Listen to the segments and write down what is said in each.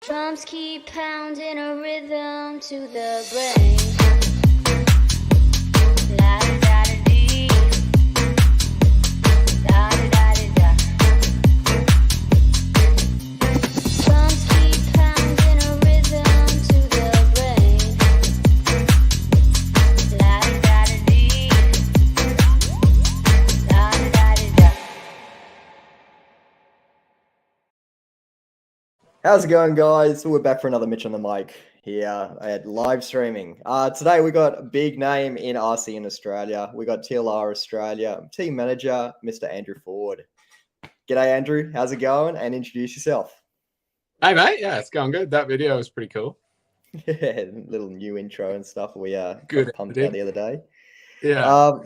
Drums keep pounding a rhythm to the brain. La da da da dee. Da da da da da. Drums keep pounding a rhythm to the brain. La da da da dee. Da da da da da. How's it going, guys? We're back for another Mitch on the mic here at live streaming. Today we got a big name in RC in Australia. We got TLR Australia team manager, Mr. Andrew Foord. G'day, Andrew. How's it going? And introduce yourself. Hey, mate. Yeah, it's going good. That video was pretty cool. Yeah, little new intro and stuff. We Good pumped out the other day. Yeah.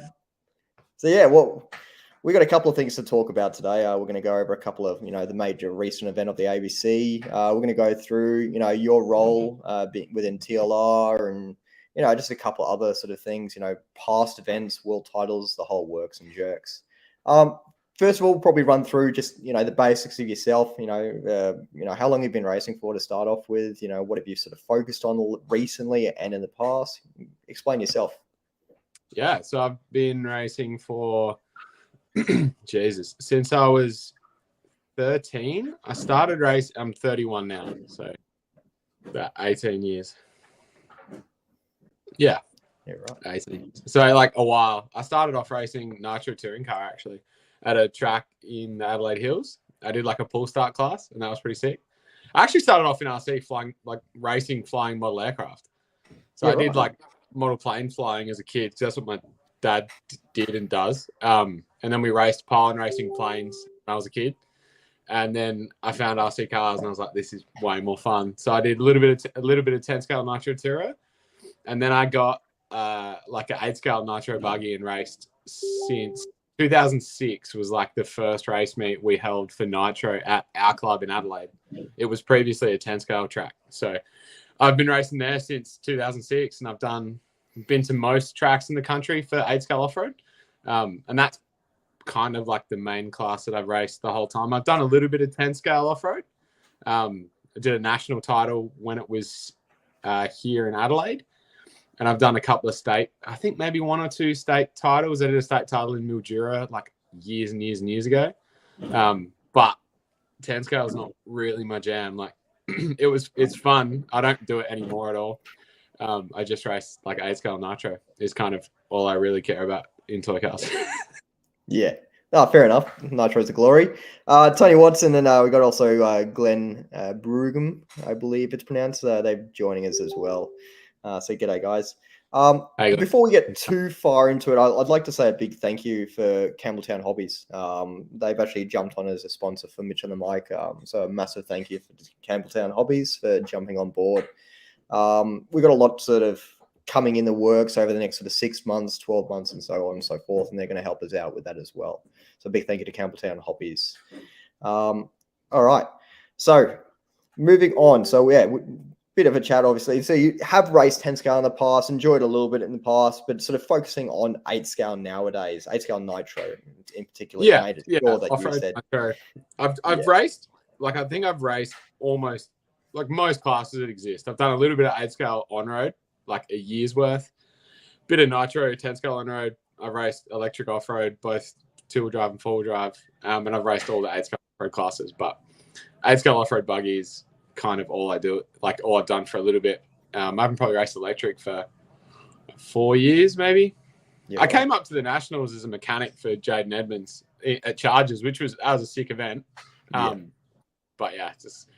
We got a couple of things to talk about today. We're going to go over a couple of, the major recent event of the ABC. We're going to go through, your role within TLR and, just a couple of other sort of things, past events, world titles, the whole works and jerks. First of all, we'll probably run through just, the basics of yourself, how long you've been racing for to start off with, what have you sort of focused on recently and in the past? Explain yourself. Yeah. So I've been racing for... Jesus, since I was 13, I started racing. I'm 31 now, so about 18 years. Yeah, right. 18 years. So like a while. I started off racing nitro touring car actually at a track in the Adelaide Hills. I did like a pull start class, and that was pretty sick. I actually started off in RC flying flying model aircraft. So I did like model plane flying as a kid. So that's what my dad did and does. And then we raced pile racing planes when I was a kid. And then I found RC cars and I was like, this is way more fun. So I did a little bit of 10 scale nitro Turo. And then I got like an 8 scale nitro buggy and raced since 2006 was like the first race meet we held for nitro at our club in Adelaide. It was previously a 10 scale track. So I've been racing there since 2006 and I've been to most tracks in the country for 8 scale off-road. And that's kind of like the main class that I've raced the whole time. I've done a little bit of 10 scale off-road. I did a national title when it was here in Adelaide. And I've done a couple of I think maybe 1 or 2 state titles. I did a state title in Mildura like years and years and years ago. But 10 scale is not really my jam. Like it's fun. I don't do it anymore at all. I just race like 8 scale nitro is kind of all I really care about in toy cars. Yeah. Oh, fair enough. Nitro's a glory. Tony Watson and we got also Glenn Brugum, I believe it's pronounced. They're joining us as well. So g'day, guys. Before we get too far into it, I'd like to say a big thank you for Campbelltown Hobbies. They've actually jumped on as a sponsor for Mitch on the mic. So a massive thank you for Campbelltown Hobbies for jumping on board. We've got a lot sort of coming in the works over the next sort of 6 months, 12 months, and so on and so forth, and they're going to help us out with that as well. So a big thank you to Campbelltown Hobbies. All right, so moving on. So yeah, bit of a chat, obviously. So you have raced 10 scale in the past, enjoyed a little bit in the past, but sort of focusing on 8 scale nowadays, 8 scale nitro in particular. Yeah, sure that you said. I've raced, like I think I've raced almost like most classes that exist. I've done a little bit of 8 scale on road, like a year's worth, bit of nitro, 10 scale on road. I've raced electric off road, both 2-wheel drive and 4-wheel drive, and I've raced all the 8 scale off-road classes. But 8 scale off road buggies kind of all I do, like all I've done for a little bit. I haven't probably raced electric for 4 years, maybe. Yeah. I came up to the Nationals as a mechanic for Jaden Edmonds at Chargers, that was a sick event. But yeah, just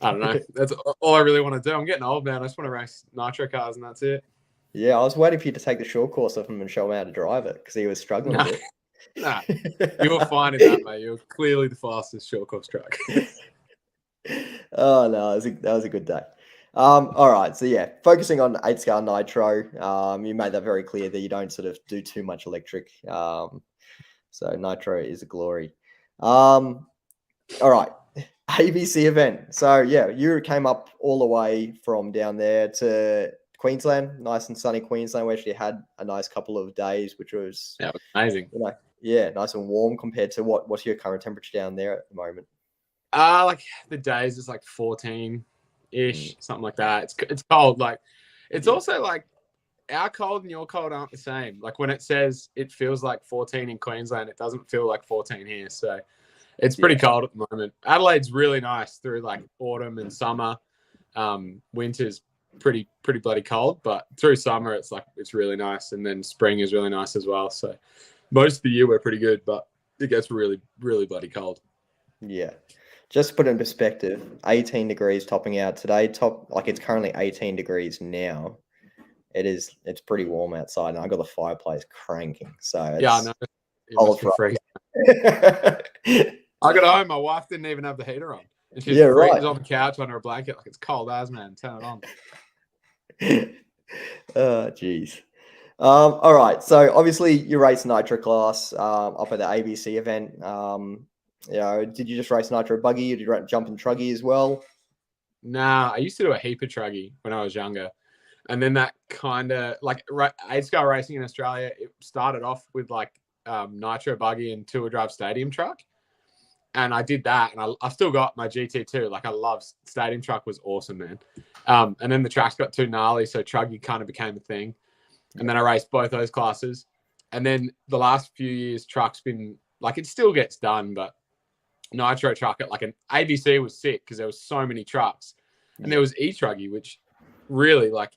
I don't know. That's all I really want to do. I'm getting old, man. I just want to race nitro cars, and that's it. Yeah, I was waiting for you to take the short course off him and show him how to drive it because he was struggling a bit. Nah, you were fine in that, mate. You were clearly the fastest short course truck. Oh no, that was a good day. All right, so yeah, focusing on 8 scale nitro. You made that very clear that you don't sort of do too much electric. So nitro is a glory. All right, ABC event. So yeah, you came up all the way from down there to Queensland, nice and sunny Queensland. We actually had a nice couple of days, which was, Yeah, it was amazing. yeah, nice and warm compared to what's your current temperature down there at the moment? Like the days is like 14-ish, something like that. It's cold. Like it's also like our cold and your cold aren't the same. Like when it says it feels like 14 in Queensland, it doesn't feel like 14 here. So it's pretty cold at the moment. Adelaide's really nice through like autumn and summer. Winter's pretty bloody cold, but through summer it's really nice, and then spring is really nice as well. So most of the year we're pretty good, but it gets really bloody cold. Yeah. Just to put it in perspective, 18 degrees topping out today. It's currently 18 degrees now. It's pretty warm outside, and I got the fireplace cranking. So I know. It must be freezing. I got home, my wife didn't even have the heater on. And she's on the couch under a blanket like it's cold as, man. Turn it on. Oh, jeez. All right. So obviously you race nitro class up at the ABC event. Did you just race nitro buggy, or did you jump in truggy as well? Nah, I used to do a heap of truggy when I was younger. And then that kind of like 8-scale racing in Australia, it started off with like nitro buggy and two-wheel drive stadium truck. And I did that, and I still got my GT2. Like I love stadium truck, was awesome, man. And then the tracks got too gnarly, so truggy kind of became a thing. And then I raced both those classes. And then the last few years, truck's been like, it still gets done, but nitro truck at like an ABC was sick because there was so many trucks, and there was e-truggy, which really like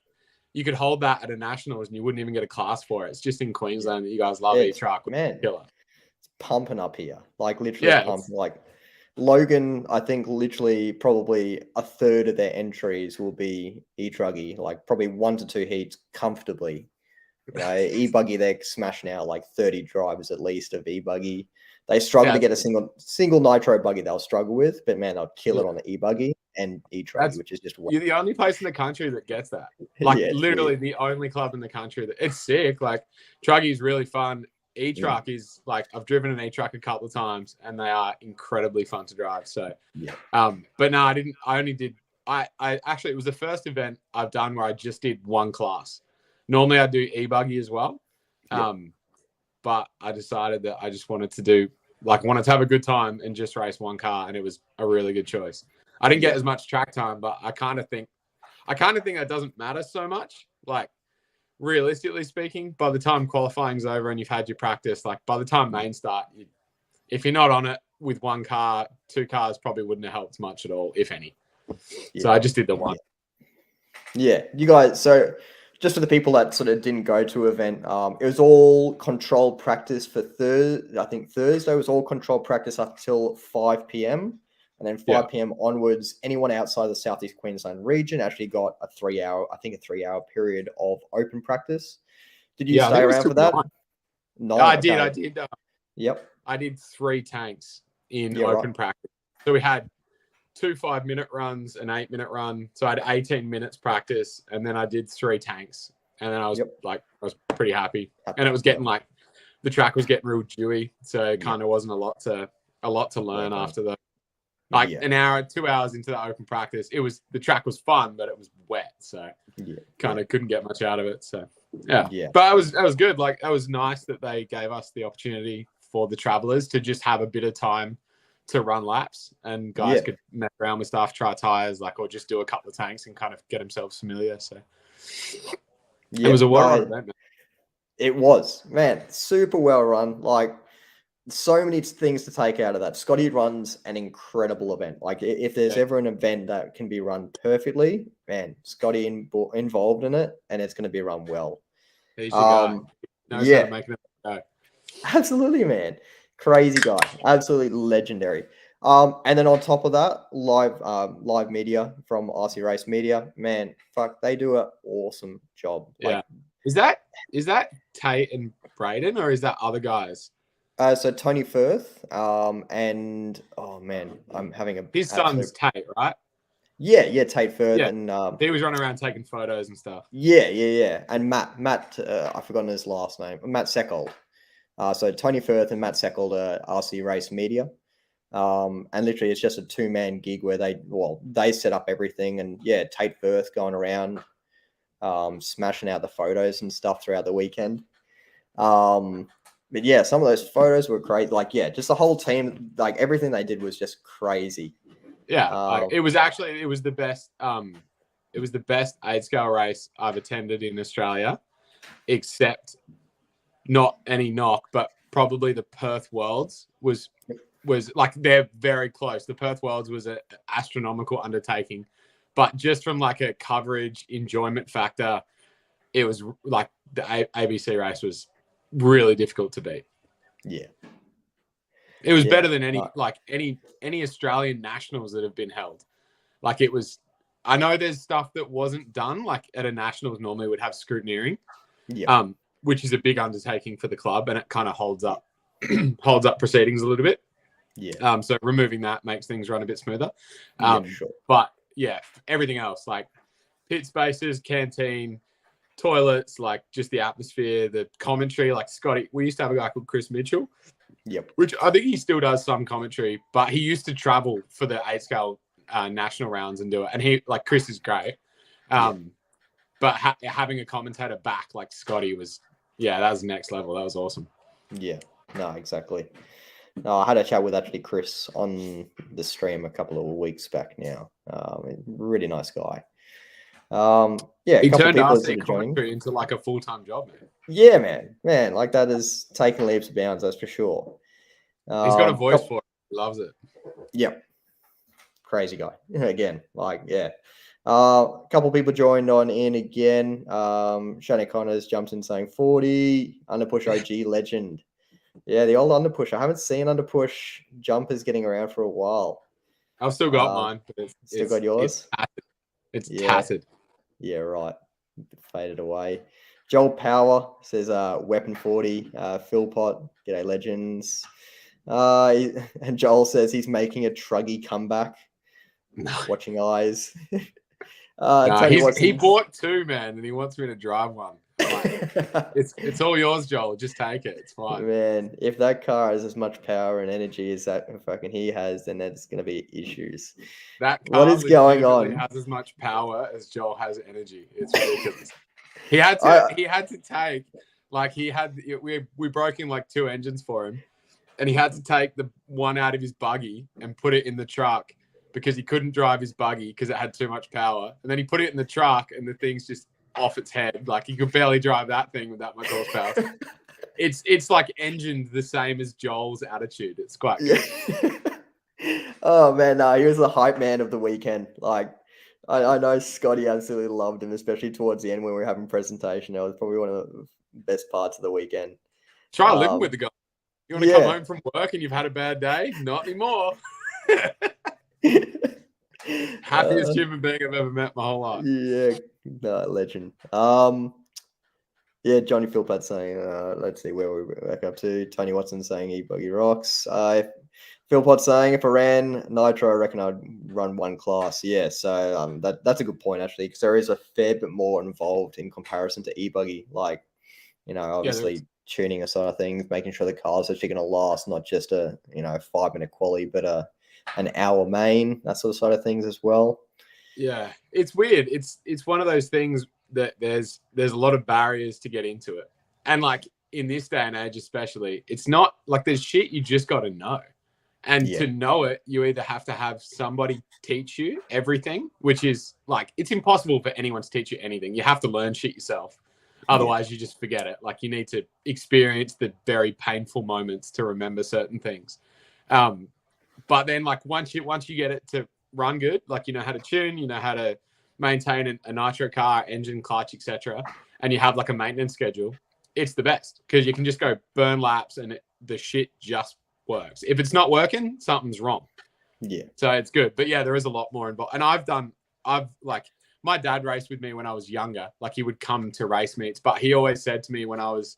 you could hold that at a nationals and you wouldn't even get a class for it. It's just in Queensland that you guys love e-truck. Man, killer. It's pumping up here, like literally pumping. Like Logan, I think literally probably a third of their entries will be e-truggy, like probably 1 to 2 heats comfortably. E-buggy, they're smashing out like 30 drivers at least of e-buggy. They struggle to get a single nitro buggy they'll struggle with, but man, they'll kill it on the e-buggy and e-truggy, which is just you're the only place in the country that gets that. Like literally the only club in the country that it's sick. Like truggy is really fun. E-truck is like, I've driven an e-truck a couple of times and they are incredibly fun to drive. So but no, I actually, it was the first event I've done where I just did one class. Normally I do e-buggy as well. But I decided that I just wanted to have a good time and just race one car, and it was a really good choice. I didn't get as much track time, but I kind of think that doesn't matter so much. Like realistically speaking, by the time qualifying's over and you've had your practice, like by the time main start, if you're not on it with one car, 2 cars probably wouldn't have helped much at all, if any. So I just did the one. Yeah, you guys. So just for the people that sort of didn't go to event, it was all controlled practice for Thursday. I think Thursday was all controlled practice up till 5 p.m. And then 5 p.m. onwards, anyone outside the Southeast Queensland region actually got a 3-hour period of open practice. Did you stay around for that? No, I did. Yep. I did 3 tanks in open practice. So we had 2 5-minute runs, an 8-minute run. So I had 18 minutes practice, and then I did 3 tanks. And then I was I was pretty happy. And it was getting like, the track was getting real dewy. So it kind of wasn't a lot to learn after the, an hour, 2 hours into the open practice. The track was fun, but it was wet. So kind of couldn't get much out of it. So but that was good. Like, it was nice that they gave us the opportunity for the travelers to just have a bit of time to run laps, and guys could mess around with stuff, try tires, or just do a couple of tanks and kind of get themselves familiar. So it was a well-run event, man. It was, man, super well run. Like, so many things to take out of that. Scotty runs an incredible event. Like, if there's ever an event that can be run perfectly, man, Scotty involved in it, and it's going to be run well. He's the guy. Knows how to make it go. Absolutely, man. Crazy guy. Absolutely legendary. And then on top of that, live media from RC Race Media, man, fuck, they do an awesome job. Yeah. Is that Tate and Braden, or is that other guys? So Tony Firth, and oh man, I'm having his son's Tate, right? Yeah, Tate Firth Yeah. and He was running around taking photos and stuff. yeah, and Matt, I've forgotten his last name, Matt Seckold. So Tony Firth and Matt Seckold are RC Race Media. And literally it's just a 2-man gig where they set up everything, and yeah, Tate Firth going around smashing out the photos and stuff throughout the weekend. But yeah, some of those photos were great. Like, yeah, just the whole team, like everything they did was just crazy. Yeah, it was the best. It was the best 8-scale race I've attended in Australia, except not any knock, but probably the Perth Worlds was like, they're very close. The Perth Worlds was an astronomical undertaking, but just from like a coverage enjoyment factor, it was like the ABC race really difficult to beat. Yeah. It was better than any Australian nationals that have been held. Like, it was, I know there's stuff that wasn't done, like at a nationals normally would have scrutineering, which is a big undertaking for the club, and it kind of holds up proceedings a little bit. Yeah. So removing that makes things run a bit smoother. Sure. But yeah, everything else, like pit spaces, canteen, toilets, like just the atmosphere, the commentary, like Scotty, we used to have a guy called Chris Mitchell. Yep. Which I think he still does some commentary, but he used to travel for the 8-scale national rounds and do it. And Chris is great. But having a commentator back like Scotty was, that was next level. That was awesome. Yeah, no, exactly. No, I had a chat with actually Chris on the stream a couple of weeks back now. Really nice guy. He turned RC commentary into like a full-time job, man. Yeah, man, like that is taking leaps and bounds, that's for sure. He's got a voice for it. He loves it. Yep. Crazy guy. Again, a couple people joined on in again. Shane Connors jumps in saying 40. Underpush OG legend. Yeah, the old underpush. I haven't seen underpush jumpers getting around for a while. I've still got mine. But still got yours? It's tattered. Yeah, right. Faded away. Joel Power says Weapon 40. Phil Pot, g'day legends. And Joel says he's making a truggy comeback. Watching eyes. He bought 2, man, and he wants me to drive one. It's all yours, Joel. Just take it. It's fine. Man, if that car has as much power and energy as that fucking he has, then there's going to be issues. That car what is going on? Has as much power as Joel has energy. It's ridiculous. He had to take, like, we broke in like 2 engines for him, and he had to take the one out of his buggy and put it in the truck because he couldn't drive his buggy because it had too much power. And then he put it in the truck, and the thing's just off its head. Like, he could barely drive that thing with that much horsepower. It's like engined the same as Joel's attitude. It's quite good. Oh man, he was the hype man of the weekend. Like, I know Scotty absolutely loved him, especially towards the end when we were having presentation. That was probably one of the best parts of the weekend. Try living with the guy. You want to come home from work and you've had a bad day? Not anymore. Happiest human being I've ever met my whole life. Yeah, legend. Johnny Philpott saying, let's see where we're back up to. Tony Watson saying e-buggy rocks. Philpott saying, if I ran Nitro, I reckon I'd run 1 class. Yeah, so that's a good point, actually, because there is a fair bit more involved in comparison to e-buggy. Like, obviously tuning a sort of things, making sure the cars are actually going to last, not just a 5-minute quali, but an hour main, that sort of things as well. Yeah, it's weird. It's one of those things that there's a lot of barriers to get into it. And like in this day and age, especially, it's not like there's shit you just got to know. And to know it, you either have to have somebody teach you everything, which is like, it's impossible for anyone to teach you anything. You have to learn shit yourself. Otherwise, you just forget it. Like, you need to experience the very painful moments to remember certain things. But then, like, once you get it to run good, like, you know how to tune, you know how to maintain a nitro car, engine, clutch, etc., and you have like a maintenance schedule, it's the best because you can just go burn laps and the shit just works. If it's not working, something's wrong. Yeah. So it's good. But yeah, there is a lot more involved. And I've like, my dad raced with me when I was younger. Like, he would come to race meets, but he always said to me when I was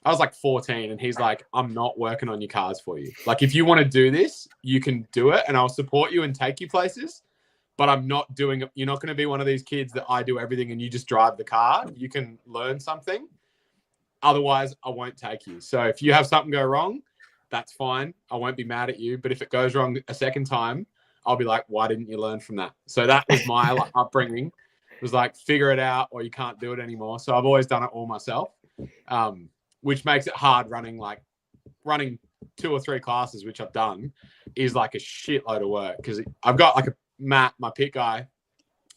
like 14, and he's like, I'm not working on your cars for you. Like, if you want to do this, you can do it and I'll support you and take you places, but I'm not doing it. You're not going to be one of these kids that I do everything and you just drive the car. You can learn something. Otherwise, I won't take you. So if you have something go wrong, that's fine. I won't be mad at you. But if it goes wrong a second time, I'll be like, why didn't you learn from that? So that was my upbringing. It was like, figure it out or you can't do it anymore. So I've always done it all myself, which makes it hard running 2 or 3 classes, which I've done, is like a shitload of work because I've got like Matt, my pit guy,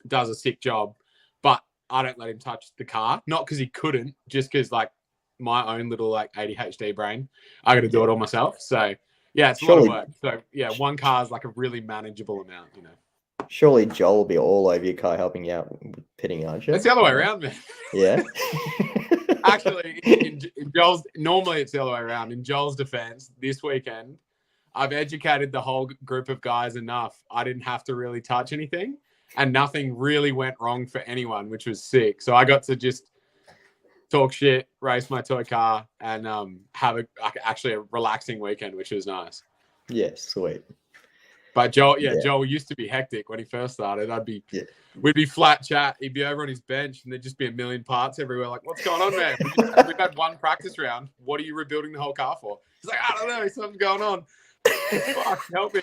does a sick job, but I don't let him touch the car. Not because he couldn't, just because like my own little like ADHD brain, I got to do it all myself. So yeah, it's a lot of work. So yeah, one car is like a really manageable amount, you know. Surely Joel will be all over your car helping you out with pitting, aren't you? It's the other way around, man. Yeah. Actually, in Joel's, normally it's the other way around. In Joel's defense, this weekend, I've educated the whole group of guys enough. I didn't have to really touch anything, and nothing really went wrong for anyone, which was sick. So I got to just talk shit, race my toy car, and have actually a relaxing weekend, which was nice. Yeah, sweet. But Joel, Joel used to be hectic when he first started. We'd be flat chat. He'd be over on his bench, and there'd just be a million parts everywhere. Like, what's going on, man? We've had one practice round. What are you rebuilding the whole car for? He's like, I don't know. Something's going on. Fuck, help me.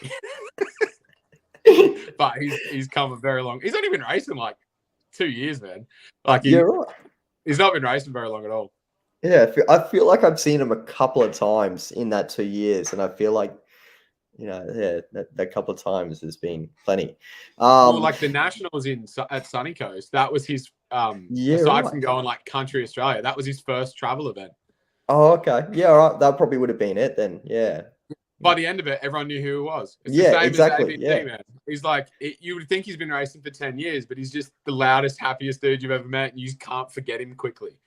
But he's come a very long. He's only been racing like 2 years, man. Like, Right. He's not been racing very long at all. Yeah, I feel like I've seen him a couple of times in that 2 years, and I feel like, you know, yeah, that couple of times has been plenty. Well, like the Nationals at Sunny Coast, that was his aside from going like country Australia, that was his first travel event. Oh, okay. Yeah, all right. That probably would have been it then. Yeah. By the end of it, everyone knew who he was. It's Yeah, the same exactly. as ABC, man. He's like, you would think he's been racing for 10 years, but he's just the loudest, happiest dude you've ever met, and you just can't forget him quickly.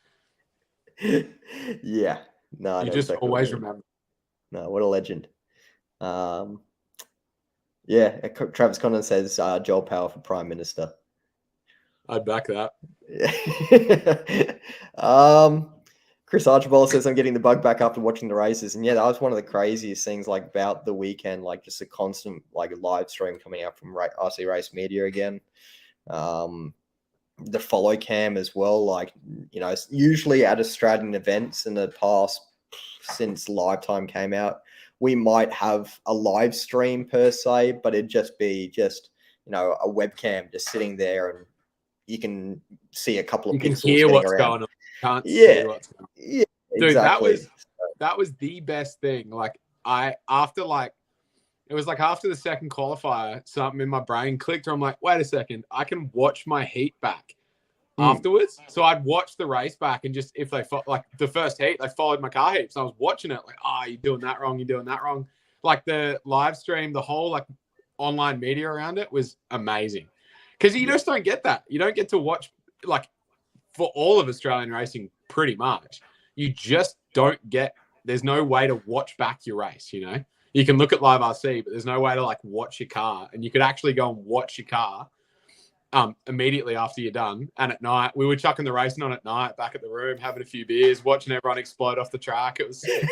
Yeah. No, You just always remember. No, what a legend. Yeah, Travis Condon says Joel Power for Prime Minister. I'd back that. Chris Archibald says I'm getting the bug back after watching the races, and yeah, that was one of the craziest things like about the weekend, like just a constant like live stream coming out from RC Race Media again. The follow cam as well, like, you know, usually at Australian events in the past since Lifetime came out, we might have a live stream per se, but it'd just be you know, a webcam just sitting there and you can see a couple of you can pixels hear what's around. going on. Can't see what's going on. Yeah, Dude, exactly. that was the best thing. Like after the second qualifier, something in my brain clicked where I'm like, wait a second, I can watch my heat back afterwards. So I'd watch the race back, and just if they like the first heat, they followed my car heaps. I was watching it like, you're doing that wrong, you're doing that wrong. Like the live stream, the whole like online media around it was amazing. Because you just don't get that. You don't get to watch, like, for all of Australian racing, pretty much. You just don't get, there's no way to watch back your race, you know? You can look at live RC, but there's no way to, like, watch your car. And you could actually go and watch your car immediately after you're done. And at night, we were chucking the racing on at night, back at the room, having a few beers, watching everyone explode off the track. It was sick.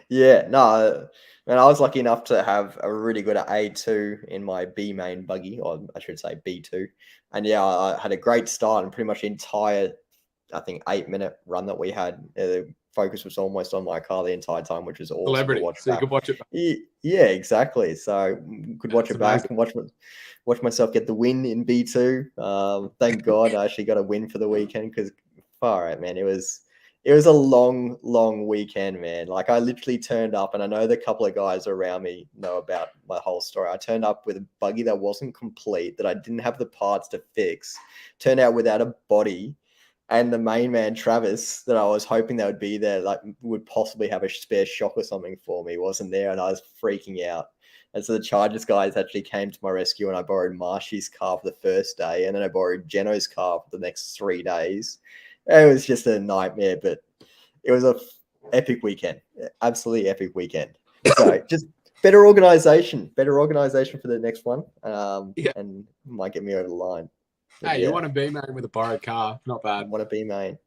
Yeah, no, man, I was lucky enough to have a really good A2 in my B main buggy, or I should say B2. And yeah, I had a great start, and pretty much the entire, I think, 8-minute run that we had, the focus was almost on my car the entire time, which was awesome. Celebrity, to watch so you could watch it back. Yeah, exactly. So could watch it back and watch myself get the win in B2. Thank God I actually got a win for the weekend, because far out, man, it was a long weekend, man. Like, I literally turned up, and I know the couple of guys around me know about my whole story. I turned up with a buggy that wasn't complete, that I didn't have the parts to fix, turned out without a body, and the main man, Travis, that I was hoping that would be there, like, would possibly have a spare shock or something for me, wasn't there, and I was freaking out. And so the Chargers guys actually came to my rescue, and I borrowed Marshy's car for the first day, and then I borrowed Geno's car for the next 3 days. It was just a nightmare, but it was a epic weekend, absolutely epic weekend. So just better organization for the next one, and might get me over the line. But hey, you want to be main with a borrowed car? Not bad. Want to be main,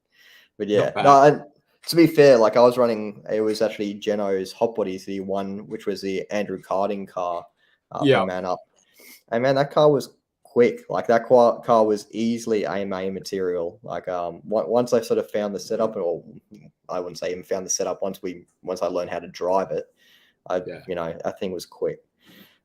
but yeah, no. And to be fair, like, I was running, it was actually Geno's hot bodies, the one which was the Andrew Carding car from Man Up. Hey man, that car was quick. Like that car was easily AMA material. Like once I sort of found the setup, or I wouldn't say even found the setup. Once I learned how to drive it, Yeah. that thing was quick.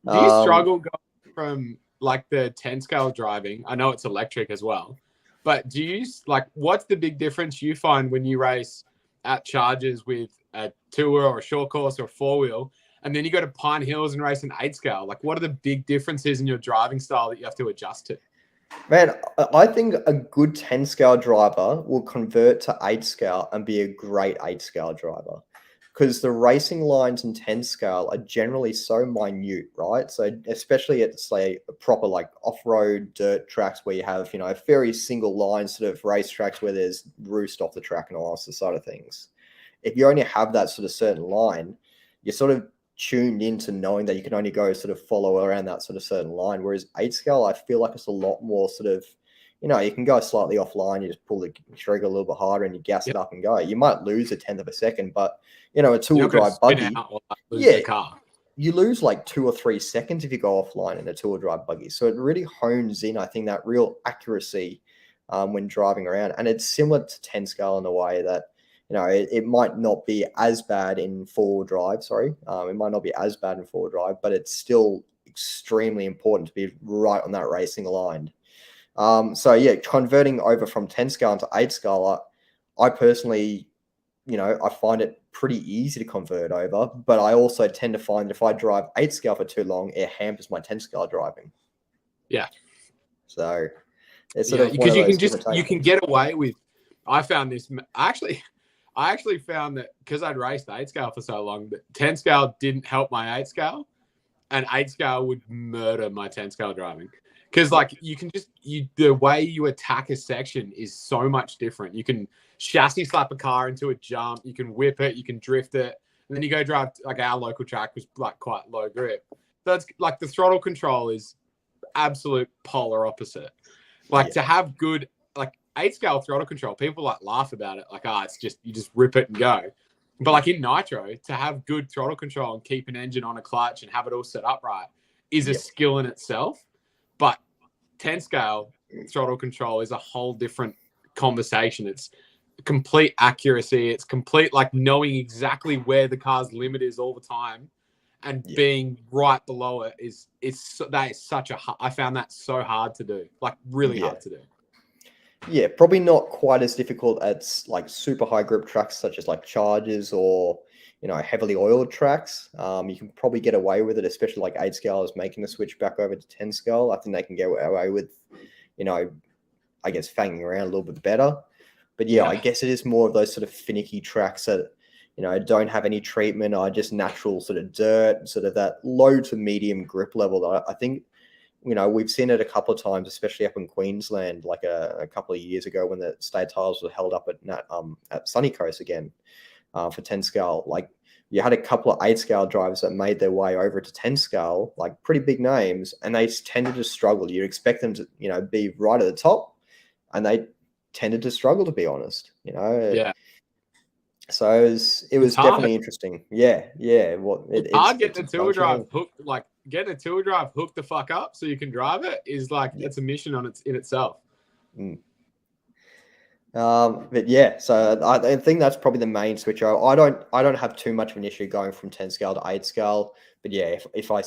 Do you struggle going from like the 10 scale driving? I know it's electric as well, but do you like what's the big difference you find when you race at charges with a tour or a short course or a four wheel, and then you go to Pine Hills and race an 8 scale? Like, what are the big differences in your driving style that you have to adjust to? Man, I think a good 10 scale driver will convert to 8 scale and be a great 8 scale driver. Because the racing lines in 10 scale are generally so minute, right? So especially at say a proper like off-road dirt tracks where you have, a very single line sort of race tracks where there's roost off the track and all that sort of things. If you only have that sort of certain line, you're sort of tuned into knowing that you can only go sort of follow around that sort of certain line. Whereas 8 scale, I feel like it's a lot more sort of, you can go slightly offline, you just pull the trigger a little bit harder and you gas it up and go. You might lose a tenth of a second, but a two-wheel drive buggy, Or like lose yeah, the car. you lose like 2 or 3 seconds if you go offline in a two-wheel drive buggy. So it really hones in, I think, that real accuracy when driving around. And it's similar to 10 scale in the way that, it might not be as bad in four-wheel drive. Sorry, it might not be as bad in four-wheel drive, but it's still extremely important to be right on that racing line. So yeah, converting over from 10 scale to 8 scale, I personally, I find it pretty easy to convert over, but I also tend to find that if I drive 8 scale for too long, it hampers my 10 scale driving. Yeah. So it's sort of because you can get away with. I found this I actually found that because I'd raced 8 scale for so long, that 10 scale didn't help my 8 scale, and 8 scale would murder my 10 scale driving. Because like you can the way you attack a section is so much different. You can chassis slap a car into a jump, you can whip it, you can drift it, and then you go drive like our local track was like quite low grip. So it's like the throttle control is absolute polar opposite. Like to have good like 8 scale throttle control, people like laugh about it, like it's just you just rip it and go. But like in nitro, to have good throttle control and keep an engine on a clutch and have it all set up right is a skill in itself. But 10 scale throttle control is a whole different conversation. It's complete accuracy. It's complete like knowing exactly where the car's limit is all the time, and being right below it that is such a. I found that so hard to do, like really hard to do. Yeah, probably not quite as difficult as like super high grip tracks such as like charges or heavily oiled tracks. You can probably get away with it, especially like 8 scale is making the switch back over to 10 scale. I think they can get away with, I guess fanging around a little bit better. But yeah, I guess it is more of those sort of finicky tracks that, don't have any treatment, are just natural sort of dirt, sort of that low to medium grip level that I think, we've seen it a couple of times, especially up in Queensland, like a couple of years ago when the state titles were held up at Sunny Coast again. For 10 scale, like you had a couple of 8 scale drivers that made their way over to 10 scale, like pretty big names, and they tended to struggle. You'd expect them to, be right at the top, and they tended to struggle, to be honest. Yeah. So it was definitely interesting. Yeah. It's hard getting a two-wheel drive hooked, like getting a two-wheel drive hooked the fuck up so you can drive it is like it's a mission in itself. But yeah, so I think that's probably the main switch. I don't have too much of an issue going from 10 scale to 8 scale. But yeah, if I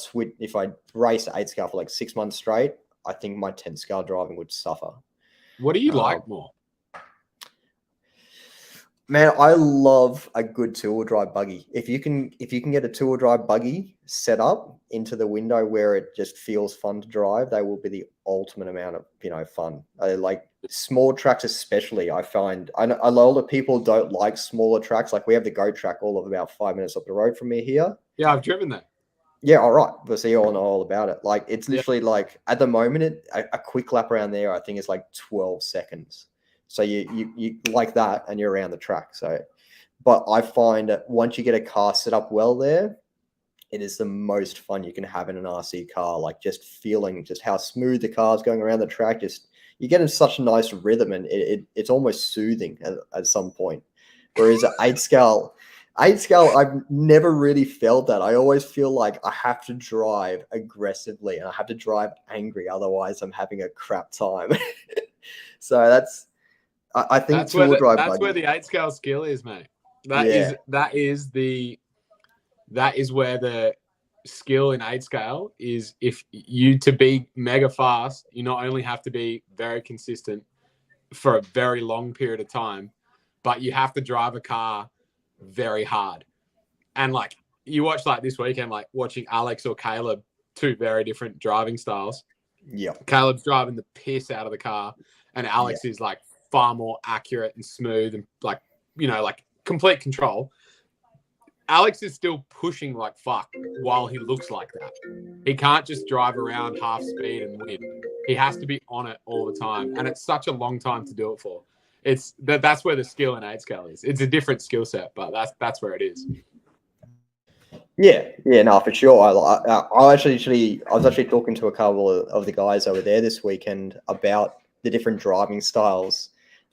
race 8 scale for like 6 months straight, I think my 10 scale driving would suffer. What do you like more? Man, I love a good two-wheel drive buggy. If you can get a two-wheel drive buggy set up into the window where it just feels fun to drive, they will be the ultimate amount of fun. Like small tracks, especially. I find a lot of people don't like smaller tracks. Like we have the Go track all of about 5 minutes up the road from me here. Yeah, I've driven that. Yeah, all right. But so you all know all about it. Like it's literally like at the moment, a quick lap around there, I think is like 12 seconds. So you like that and you're around the track. So, but I find that once you get a car set up well there, it is the most fun you can have in an RC car. Like just feeling just how smooth the car's going around the track. Just you get in such a nice rhythm, and it's almost soothing at some point. Whereas at 8 scale, 8 scale, I've never really felt that. I always feel like I have to drive aggressively and I have to drive angry. Otherwise, I'm having a crap time. So I think two-wheel drive That's where buggy. the 8 scale skill is, mate. Yeah, That is where the skill in 8 scale is. If you to be mega fast, you not only have to be very consistent for a very long period of time, but you have to drive a car very hard. And like you watch like this weekend, like watching Alex or Caleb, two very different driving styles. yeah, Caleb's driving the piss out of the car, and Alex is like far more accurate and smooth and like, like complete control. Alex is still pushing like fuck while he looks like that. He can't just drive around half speed and win. He has to be on it all the time, and it's such a long time to do it for. That's where the skill in 8 scale is. It's a different skill set, but that's where it is. yeah, no, for sure. I was actually talking to a couple of the guys over there this weekend about the different driving styles.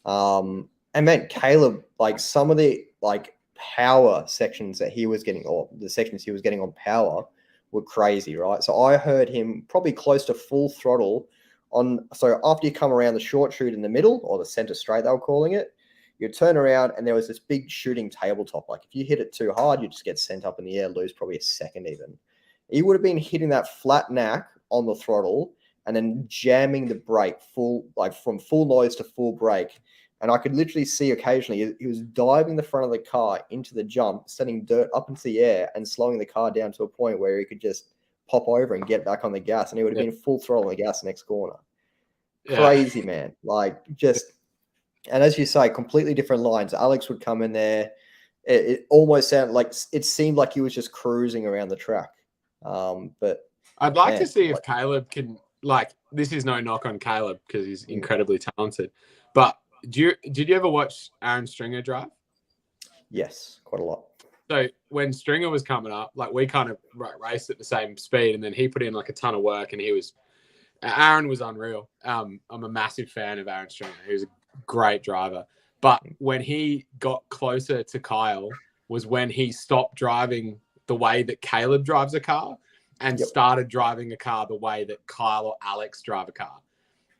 And man, Caleb, like some of the like power sections that he was getting, or the sections he was getting on power, were crazy, right? So I heard him probably close to full throttle on. So after you come around the short chute in the middle, or the center straight, they were calling it, you turn around and there was this big shooting tabletop. Like if you hit it too hard, you just get sent up in the air, lose probably a second even. He would have been hitting that flat knack on the throttle and then jamming the brake full, like from full noise to full brake. And I could literally see occasionally he was diving the front of the car into the jump, sending dirt up into the air and slowing the car down to a point where he could just pop over and get back on the gas. And he would have been full throttle on the gas next corner. Crazy, man. Like just, and as you say, completely different lines. Alex would come in there. It almost sounded like, it seemed like he was just cruising around the track. But I'd like to see if Caleb can, like, this is no knock on Caleb because he's incredibly talented. But did you ever watch Aaron Stringer drive? Yes, quite a lot. So when Stringer was coming up, like we kind of raced at the same speed, and then he put in like a ton of work, and Aaron was unreal. I'm a massive fan of Aaron Stringer. He was a great driver. But when he got closer to Kyle was when he stopped driving the way that Caleb drives a car and started driving a car the way that Kyle or Alex drive a car.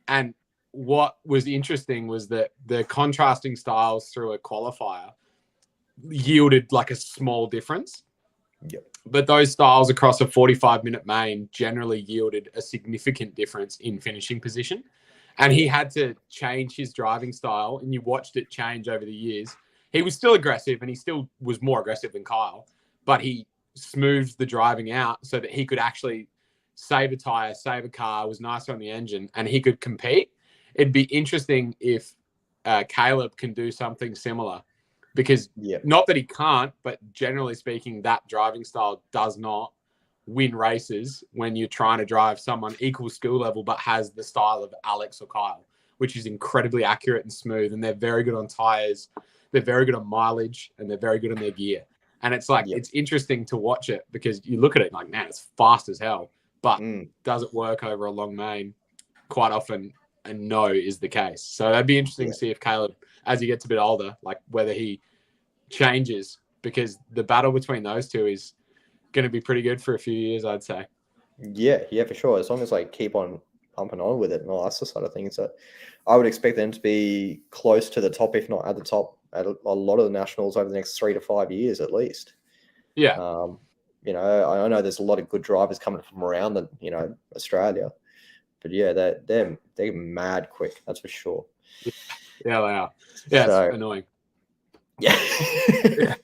And what was interesting was that the contrasting styles through a qualifier yielded like a small difference. But those styles across a 45-minute main generally yielded a significant difference in finishing position. And he had to change his driving style, and you watched it change over the years. He was still aggressive, and he still was more aggressive than Kyle, but he smoothed the driving out so that he could actually save a tire, save a car, was nicer on the engine, and he could compete. It'd be interesting if Caleb can do something similar, because not that he can't, but generally speaking, that driving style does not win races when you're trying to drive someone equal skill level but has the style of Alex or Kyle, which is incredibly accurate and smooth, and they're very good on tires, they're very good on mileage, and they're very good on their gear. And it's like it's interesting to watch it because you look at it like, man, it's fast as hell, but does it work over a long main? Quite often, and no is the case. So that'd be interesting to see if Caleb, as he gets a bit older, like whether he changes, because the battle between those two is going to be pretty good for a few years, I'd say. Yeah, for sure. As long as I keep on pumping on with it and all that sort of things, that I would expect them to be close to the top, if not at the top, at a lot of the nationals over the next 3 to 5 years at least. Yeah. I know there's a lot of good drivers coming from around Australia, but they're mad quick, that's for sure. Yeah, they are. Yeah, so, it's annoying. Yeah.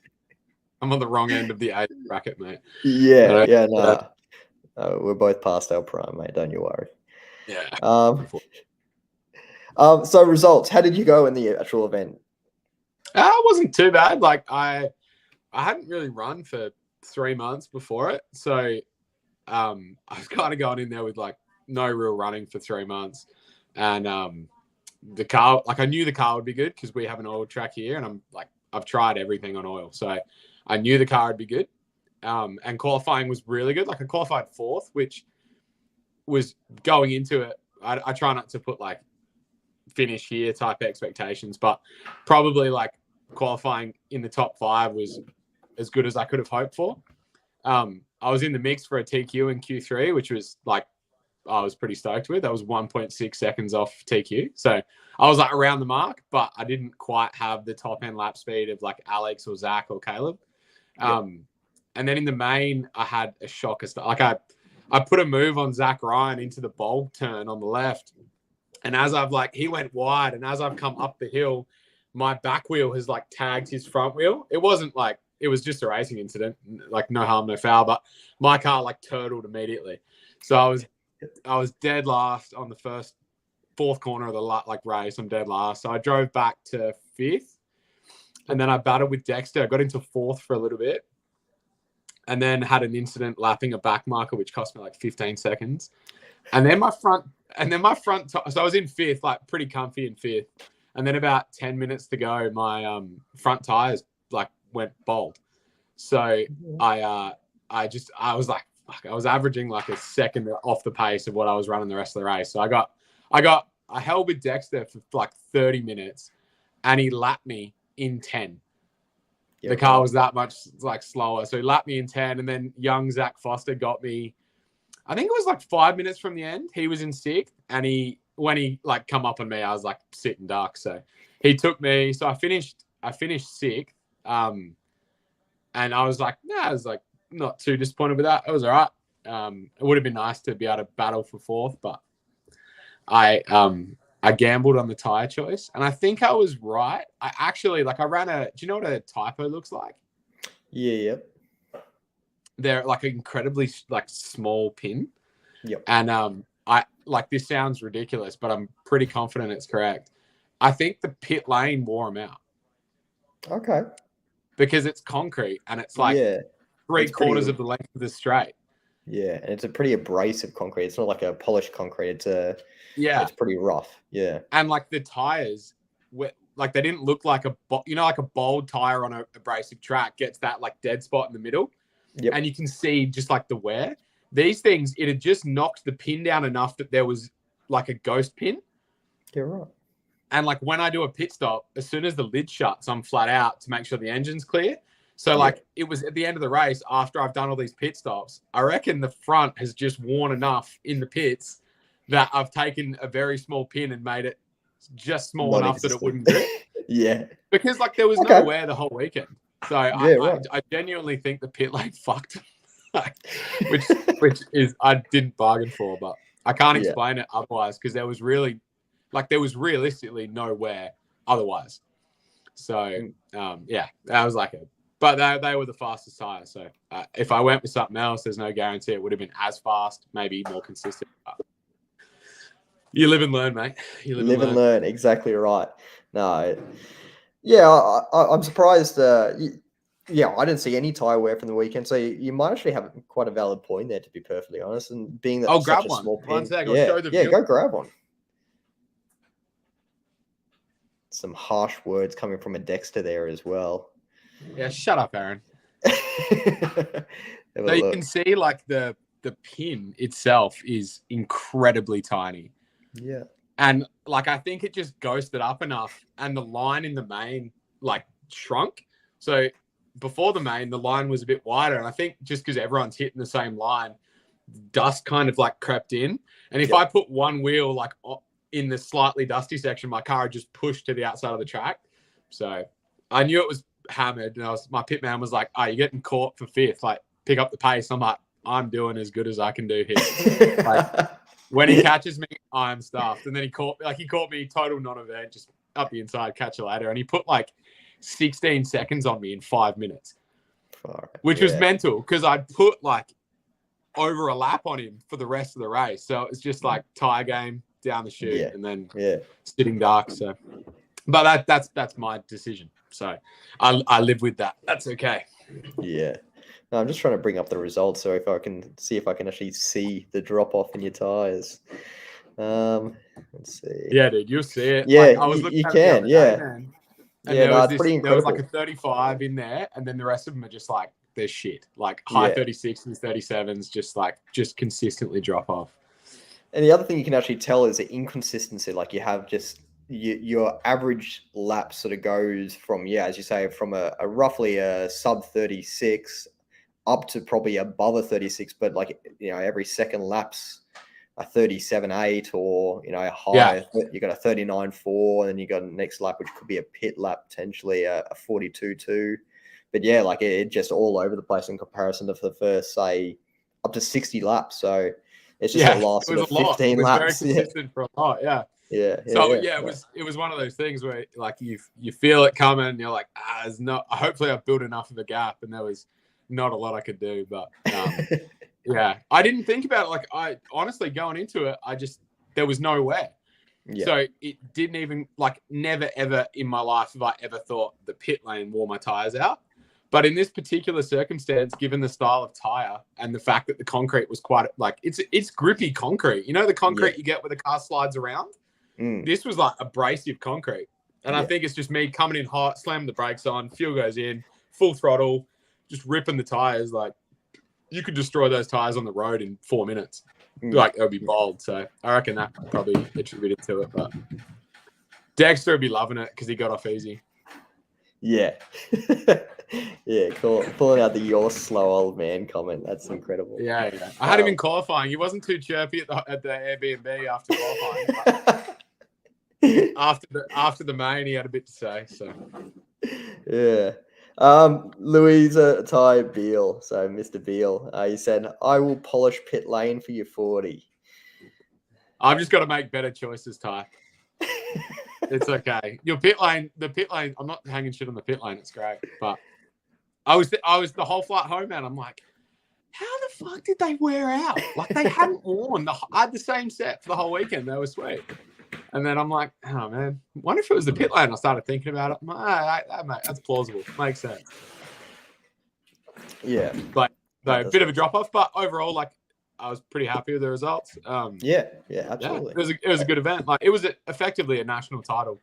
I'm on the wrong end of the age bracket, mate. We're both past our prime, mate. Don't you worry. Yeah. So results. How did you go in the actual event? It wasn't too bad. Like I hadn't really run for 3 months before it, so I was kind of going in there with like no real running for 3 months, and the car, like I knew the car would be good because we have an oil track here, and I'm like I've tried everything on oil, so I knew the car would be good. And qualifying was really good. Like I qualified 4th, which was going into it. I try not to put like finish here type expectations, but probably like qualifying in the top 5 was as good as I could have hoped for. I was in the mix for a TQ in Q3, which was like, I was pretty stoked with. I was 1.6 seconds off TQ. So I was like around the mark, but I didn't quite have the top end lap speed of like Alex or Zach or Caleb. And then in the main, I had a shocker start. Like I put a move on Zach Ryan into the bowl turn on the left. And as I've like, he went wide. And as I've come up the hill, my back wheel has like tagged his front wheel. It wasn't like, it was just a racing incident, like no harm, no foul, but my car like turtled immediately. So I was dead last on the fourth corner of the race. I'm dead last. So I drove back to 5th and then I battled with Dexter. I got into 4th for a little bit and then had an incident lapping a back marker, which cost me like 15 seconds. And then my front, so I was in 5th, like pretty comfy in 5th. And then about 10 minutes to go, my front tires like went bald. So I was like, fuck, I was averaging like a second off the pace of what I was running the rest of the race. So I held with Dexter for like 30 minutes and he lapped me in 10. The car was that much like slower. So he lapped me in 10 and then young Zach Foster got me, I think it was like 5 minutes from the end. He was in 6th and when he like come up on me, I was like sitting duck. So he took me. So I finished 6th. And I was like, I was like not too disappointed with that. It was all right. It would have been nice to be able to battle for 4th, but I gambled on the tire choice and I think I was right. I actually I ran do you know what a typo looks like? Yeah. Yep. They're like an incredibly like small pin. Yep. And I like, this sounds ridiculous, but I'm pretty confident it's correct. I think the pit lane wore them out. Okay. Because it's concrete and it's like 3/4 of the length of the straight. Yeah, and it's a pretty abrasive concrete. It's not like a polished concrete. It's pretty rough. Yeah. And like the tires, like they didn't look like like a bold tire on a abrasive track gets that like dead spot in the middle. Yep. And you can see just like the wear. These things, it had just knocked the pin down enough that there was like a ghost pin. You're right. And like when I do a pit stop, as soon as the lid shuts, I'm flat out to make sure the engine's clear. So like it was at the end of the race after I've done all these pit stops, I reckon the front has just worn enough in the pits that I've taken a very small pin and made it just small enough that it wouldn't grip. Yeah. Because like there was no wear the whole weekend. So I genuinely think the pit lane fucked, which is I didn't bargain for, but I can't explain it otherwise because there was realistically no wear otherwise. So that was like but they were the fastest tire. So if I went with something else, there's no guarantee it would have been as fast, maybe more consistent. You live and learn, mate. You live and learn. Exactly right. No. Yeah, I'm surprised. I didn't see any tire wear from the weekend, so you might actually have quite a valid point there, to be perfectly honest. And being that grab such a one. small pin, One sec, I'll show the view. Go grab one. Some harsh words coming from a Dexter there as well. Yeah, shut up, Aaron. So you can see like the pin itself is incredibly tiny. Yeah. And like I think it just ghosted up enough and the line in the main like shrunk. So before the main, the line was a bit wider. And I think just because everyone's hitting the same line, dust kind of like crept in. And if I put one wheel like in the slightly dusty section, my car just pushed to the outside of the track. So I knew it was hammered. And my pit man was like, you're getting caught for 5th. Like, pick up the pace. I'm like, I'm doing as good as I can do here. Like, when he catches me, I'm stuffed. And then he caught me total non-event, just up the inside, catch you later. And he put like 16 seconds on me in 5 minutes, which was mental because I'd put like over a lap on him for the rest of the race. So it was just like tire game down the chute and then sitting dark. So, but that's my decision. So I live with that. That's okay. Yeah. No, I'm just trying to bring up the results so if I can actually see the drop off in your tires. Let's see. Yeah, dude, you'll see it. Yeah, like, I was you can. Yeah. And it's pretty incredible. There was like a 35 in there, and then the rest of them are just like they're shit. Like high 36s and 37s, just consistently drop off. And the other thing you can actually tell is the inconsistency. Like you have just your average lap sort of goes from, as you say, from a roughly a sub 36 up to probably above a 36, but like, every second lap's a 37.8 or, a high, you got a 39.4, and then you got a next lap, which could be a pit lap, potentially a 42.2. But yeah, like it just all over the place in comparison to the first, say, up to 60 laps. So it's just the last sort of 15 It was laps. very consistent for a lot. Yeah. So it was one of those things where like you feel it coming, and you're like, there's not. Hopefully, I've built enough of a gap, and there was not a lot I could do. But yeah, I didn't think about it. Like, I honestly, going into it, there was nowhere. Yeah. So it didn't even, like, never ever in my life have I ever thought the pit lane wore my tires out. But in this particular circumstance, given the style of tire and the fact that the concrete was quite, like, it's grippy concrete. You know, the concrete you get where the car slides around? This was like abrasive concrete. And I think it's just me coming in hot, slamming the brakes on, fuel goes in, full throttle, just ripping the tires. Like, you could destroy those tires on the road in 4 minutes. Like, it would be bold. So I reckon that probably attributed to it. But Dexter would be loving it because he got off easy. Yeah. Yeah, cool. Pulling out the "you're slow old man" comment. That's incredible. Yeah. I had him in qualifying. He wasn't too chirpy at the Airbnb after qualifying. after the main, he had a bit to say. So yeah. Louisa Ty Beale, so Mr. Beale, he said, "I will polish pit lane for your 40." I've just got to make better choices, Ty. It's okay. The pit lane. I'm not hanging shit on the pit lane. It's great, but I was the whole flight home, man. I'm like, how the fuck did they wear out? Like, they hadn't worn. I had the same set for the whole weekend. They were sweet. And then I'm like, oh man, wonder if it was the pit lane. I started thinking about it. I'm like, mate, that's plausible. Makes sense. Yeah, but a bit of a drop off, but overall, like, I was pretty happy with the results. Yeah, absolutely. Yeah, it was a good event. Like, it was effectively a national title.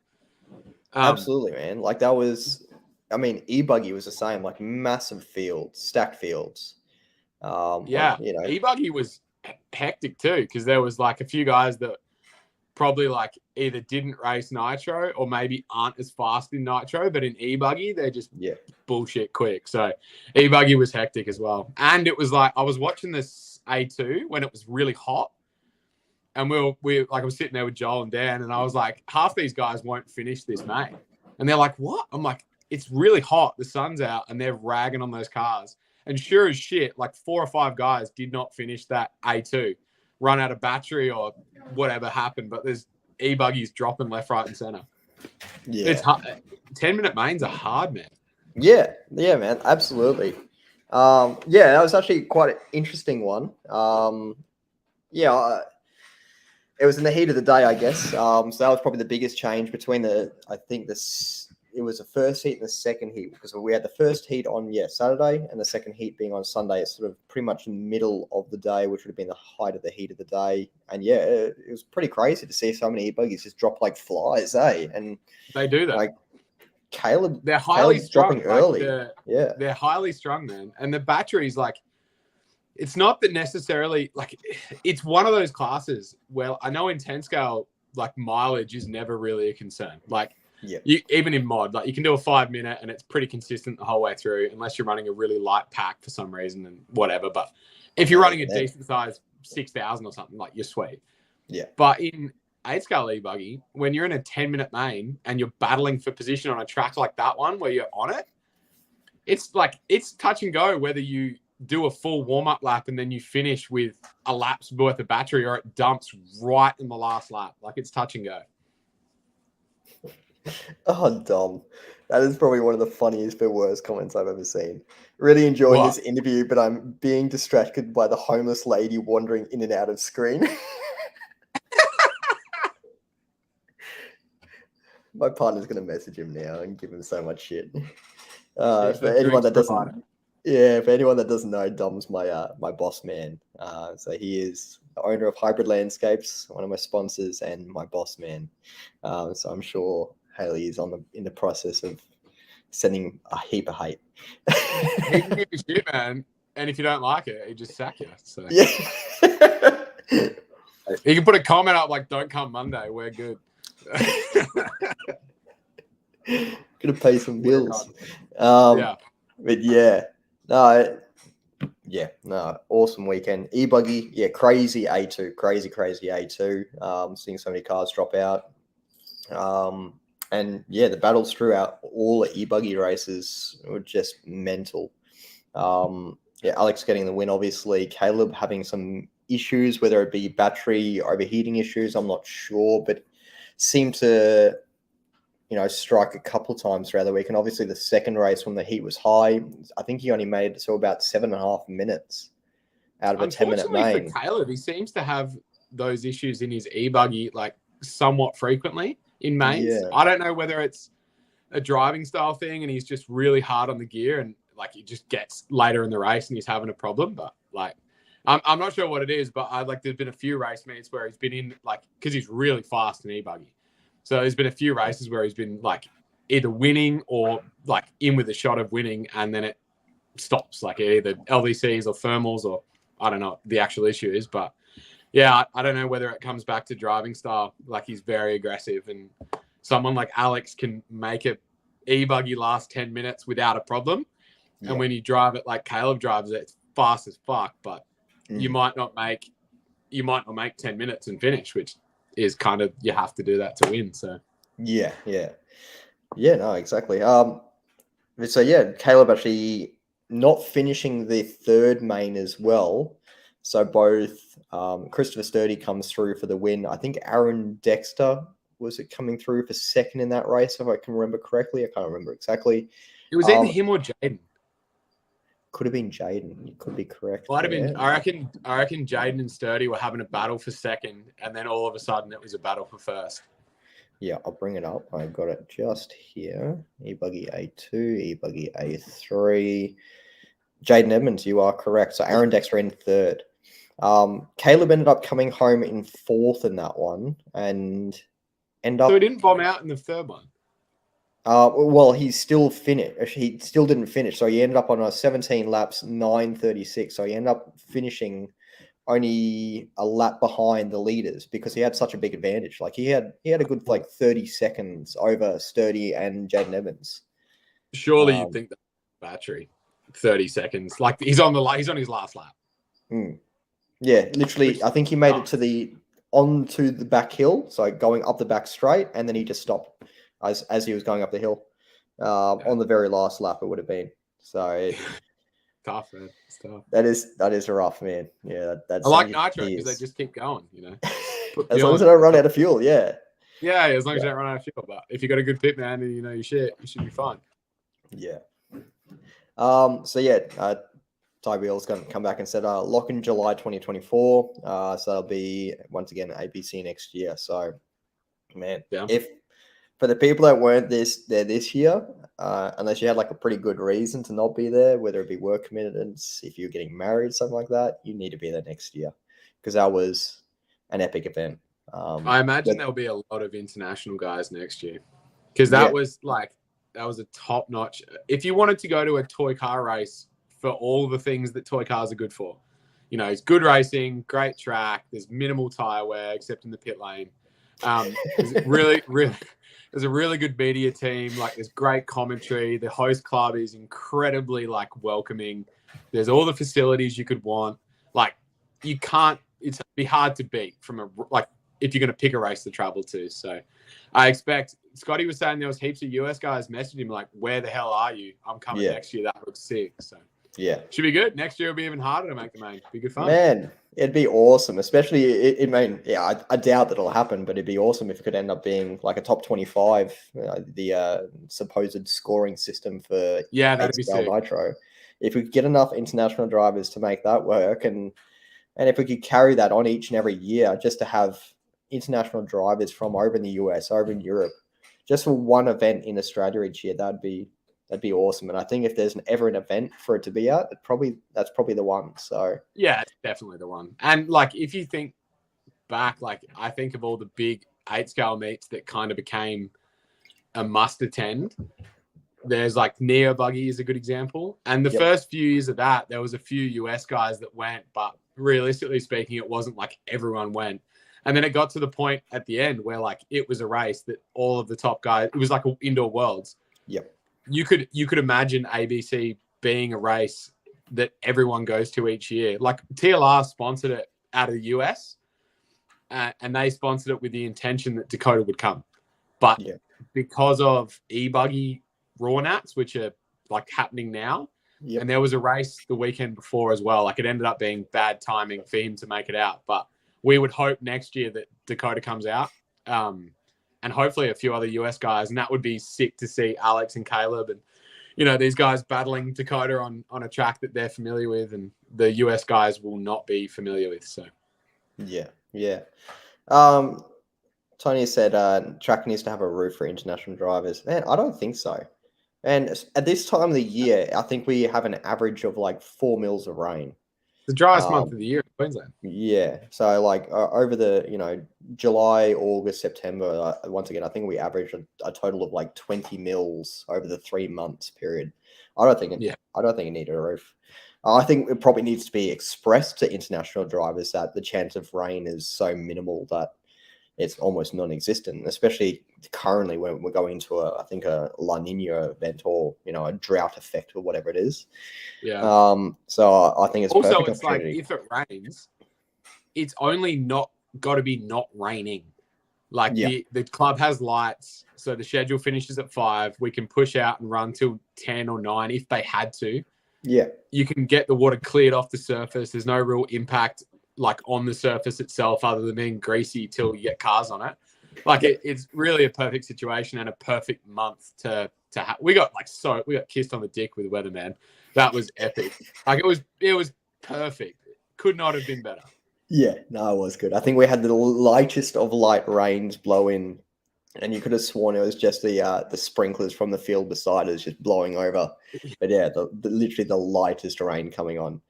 Absolutely, man. Like, that was, I mean, e-buggy was the same. Like, massive fields, stacked fields. Like, e-buggy was hectic too, because there was like a few guys that probably like either didn't race nitro or maybe aren't as fast in nitro, but in e-buggy they're just bullshit quick. So e-buggy was hectic as well. And it was like, I was watching this A2 when it was really hot, and we like, I was sitting there with Joel and Dan, and I was like, half these guys won't finish this, mate. And they're like, what? I'm like, it's really hot, the sun's out, and they're ragging on those cars. And sure as shit, like 4 or 5 guys did not finish that A2, run out of battery or whatever happened. But there's e-buggies dropping left, right, and center. Yeah, it's hard. 10-minute mains are hard, man. Yeah, man, absolutely. That was actually quite an interesting one. It was in the heat of the day, I guess. So that was probably the biggest change between it was the first heat and the second heat, because we had the first heat on Saturday, and the second heat being on Sunday. It's sort of pretty much in the middle of the day, which would have been the height of the heat of the day. And it was pretty crazy to see so many e-buggies just drop like flies, eh? And they do that. Like Caleb, they're highly strung. Dropping early. They're highly strung, man. And the batteries, like, it's not that necessarily, like, it's one of those classes where I know in 10 scale, like, mileage is never really a concern. Like, even in mod, like, you can do a 5 minute and it's pretty consistent the whole way through, unless you're running a really light pack for some reason and whatever. But if you're running a decent size 6,000 or something, like, you're sweet. Yeah. But in 8 scale e-buggy, when you're in a 10-minute main and you're battling for position on a track like that one where you're on it, it's like, it's touch and go whether you do a full warm-up lap and then you finish with a lap's worth of battery, or it dumps right in the last lap. Like, it's touch and go. Oh, Dom. That is probably one of the funniest but worst comments I've ever seen. Really enjoying this interview, but I'm being distracted by the homeless lady wandering in and out of screen. My partner's going to message him now and give him so much shit. For anyone that doesn't know, Dom's my boss man. So he is the owner of Hybrid Landscapes, one of my sponsors, and my boss man. So I'm sure Haley is in the process of sending a heap of hate. He can give you shit, man. And if you don't like it, he just sack you. So yeah. He can put a comment up like, "Don't come Monday. We're good." Gonna pay some Work bills. Yeah. But yeah, no, no, awesome weekend. E-buggy, yeah, crazy A2, crazy A2. Seeing so many cars drop out. And yeah, the battles throughout all the e-buggy races were just mental. Yeah, Alex getting the win, obviously. Caleb having some issues, whether it be battery overheating issues, I'm not sure, but seemed to, strike a couple of times throughout the week. And obviously the second race when the heat was high, I think he only made it to about 7.5 minutes out of a 10-minute Unfortunately main. for Caleb, he seems to have those issues in his e-buggy like somewhat frequently in mains. Yeah. I don't know whether it's a driving style thing and he's just really hard on the gear and like he just gets later in the race and he's having a problem. But like, I'm not sure what it is, but there's been a few race meets where he's been in like, because he's really fast in e-buggy. So there's been a few races where he's been like either winning or like in with a shot of winning and then it stops, like either LVCs or thermals or I don't know what the actual issue is. But yeah, I don't know whether it comes back to driving style. Like he's very aggressive and someone like Alex can make a e-buggy last 10 minutes without a problem. Yeah. And when you drive it like Caleb drives it, it's fast as fuck, but you might not make 10 minutes and finish, which is kind of, you have to do that to win. So Yeah, no, exactly. So yeah, Caleb actually not finishing the third main as well. So both Christopher Sturdy comes through for the win. I think Aaron Dexter was it coming through for second in that race, if I can remember correctly. I can't remember exactly. it was either him or Jaden. Could have been Jaden. You could be correct. Might have been. there. I reckon Jaden and Sturdy were having a battle for second, and then all of a sudden it was a battle for first. Yeah, I'll bring it up. I've got it just here. E-buggy A2, E-buggy A3. Jaden Edmonds, you are correct. So Aaron Dexter in third. Caleb ended up coming home in fourth in that one and end up. So he didn't bomb out in the third one. Well, he still finished. He still didn't finish, so he ended up on a 17 laps, 9:36. So he ended up finishing only a lap behind the leaders because he had such a big advantage. Like he had a good like 30 seconds over Sturdy and Jaden Evans. Surely you'd think that battery, 30 seconds. Like he's on his last lap. Yeah, literally. I think he made it to onto the back hill, so going up the back straight, and then he just stopped as he was going up the hill. On the very last lap, it would have been. So tough, man. It's tough. That is rough, man. Yeah, that's. I like Nitro because they just keep going. As long as they don't run out of fuel, yeah. Yeah, as long as you don't run out of fuel. But if you got a good pit man and you shit, you should be fine. Yeah. So yeah, Ty Wheel's going to come back and said lock in July 2024. So that'll be once again ABC next year. So, man, if for the people that weren't there this year, unless you had like a pretty good reason to not be there, whether it be work commitments, if you're getting married, something like that, you need to be there next year because that was an epic event. I imagine there'll be a lot of international guys next year because that was a top notch. If you wanted to go to a toy car race for all the things that toy cars are good for, it's good racing, great track. There's minimal tire wear except in the pit lane. There's there's a really good media team. Like there's great commentary. The host club is incredibly welcoming. There's all the facilities you could want. Like it'd be hard to beat from if you're going to pick a race to travel to. So I expect Scotty was saying there was heaps of US guys messaging him like, where the hell are you? I'm coming next year. That looks sick. So yeah, should be good. Next year will be even harder to make the main. Be good fun. Man, it'd be awesome. Especially, I doubt that it'll happen, but it'd be awesome if it could end up being like a top 25, the supposed scoring system for that'd be sick. Nitro. If we could get enough international drivers to make that work, and if we could carry that on each and every year, just to have international drivers from over in the US, over in Europe, just for one event in Australia each year, that'd be awesome. And I think if there's ever an event for it to be at, that's probably the one. So yeah, it's definitely the one. And if you think back, I think of all the big 8-scale meets that kind of became a must attend. There's Neo Buggy is a good example. And the first few years of that, there was a few US guys that went, but realistically speaking, it wasn't everyone went. And then it got to the point at the end where like it was a race that all of the top guys, it was like an indoor worlds. Yep. You could imagine ABC being a race that everyone goes to each year. Like TLR sponsored it out of the US, and they sponsored it with the intention that Dakota would come. But because of e-buggy raw nats, which are like happening now, and there was a race the weekend before as well, like it ended up being bad timing for him to make it out. But we would hope next year that Dakota comes out, and hopefully a few other US guys, and that would be sick to see Alex and Caleb and, you know, these guys battling Dakota on a track that they're familiar with and the US guys will not be familiar with. So yeah. Tony said track needs to have a roof for international drivers. Man, I don't think so. And at this time of the year, I think we have an average of like 4 mils of rain. the driest month of the year in Queensland. Yeah. So like over the, July, August, September, once again, I think we averaged a total of like 20 mils over the 3 months period. I don't think it needed a roof. I think it probably needs to be expressed to international drivers that the chance of rain is so minimal that it's almost non-existent, especially currently when we're going into a La Nina event or, a drought effect or whatever it is. Yeah. So I think it's also, perfect it's like opportunity. if it rains, it's only not got to be not raining. Like the club has lights, so the schedule finishes at 5. We can push out and run till 10 or 9 if they had to. Yeah. You can get the water cleared off the surface. There's no real impact like on the surface itself other than being greasy till you get cars on it. Like it's really a perfect situation and a perfect month to have. We got kissed on the dick with the weather, man. That was epic. Like it was perfect. Could not have been better. Yeah, no, it was good. I think we had the lightest of light rains blow in, and you could have sworn it was just the sprinklers from the field beside us just blowing over. But yeah, literally the lightest rain coming on.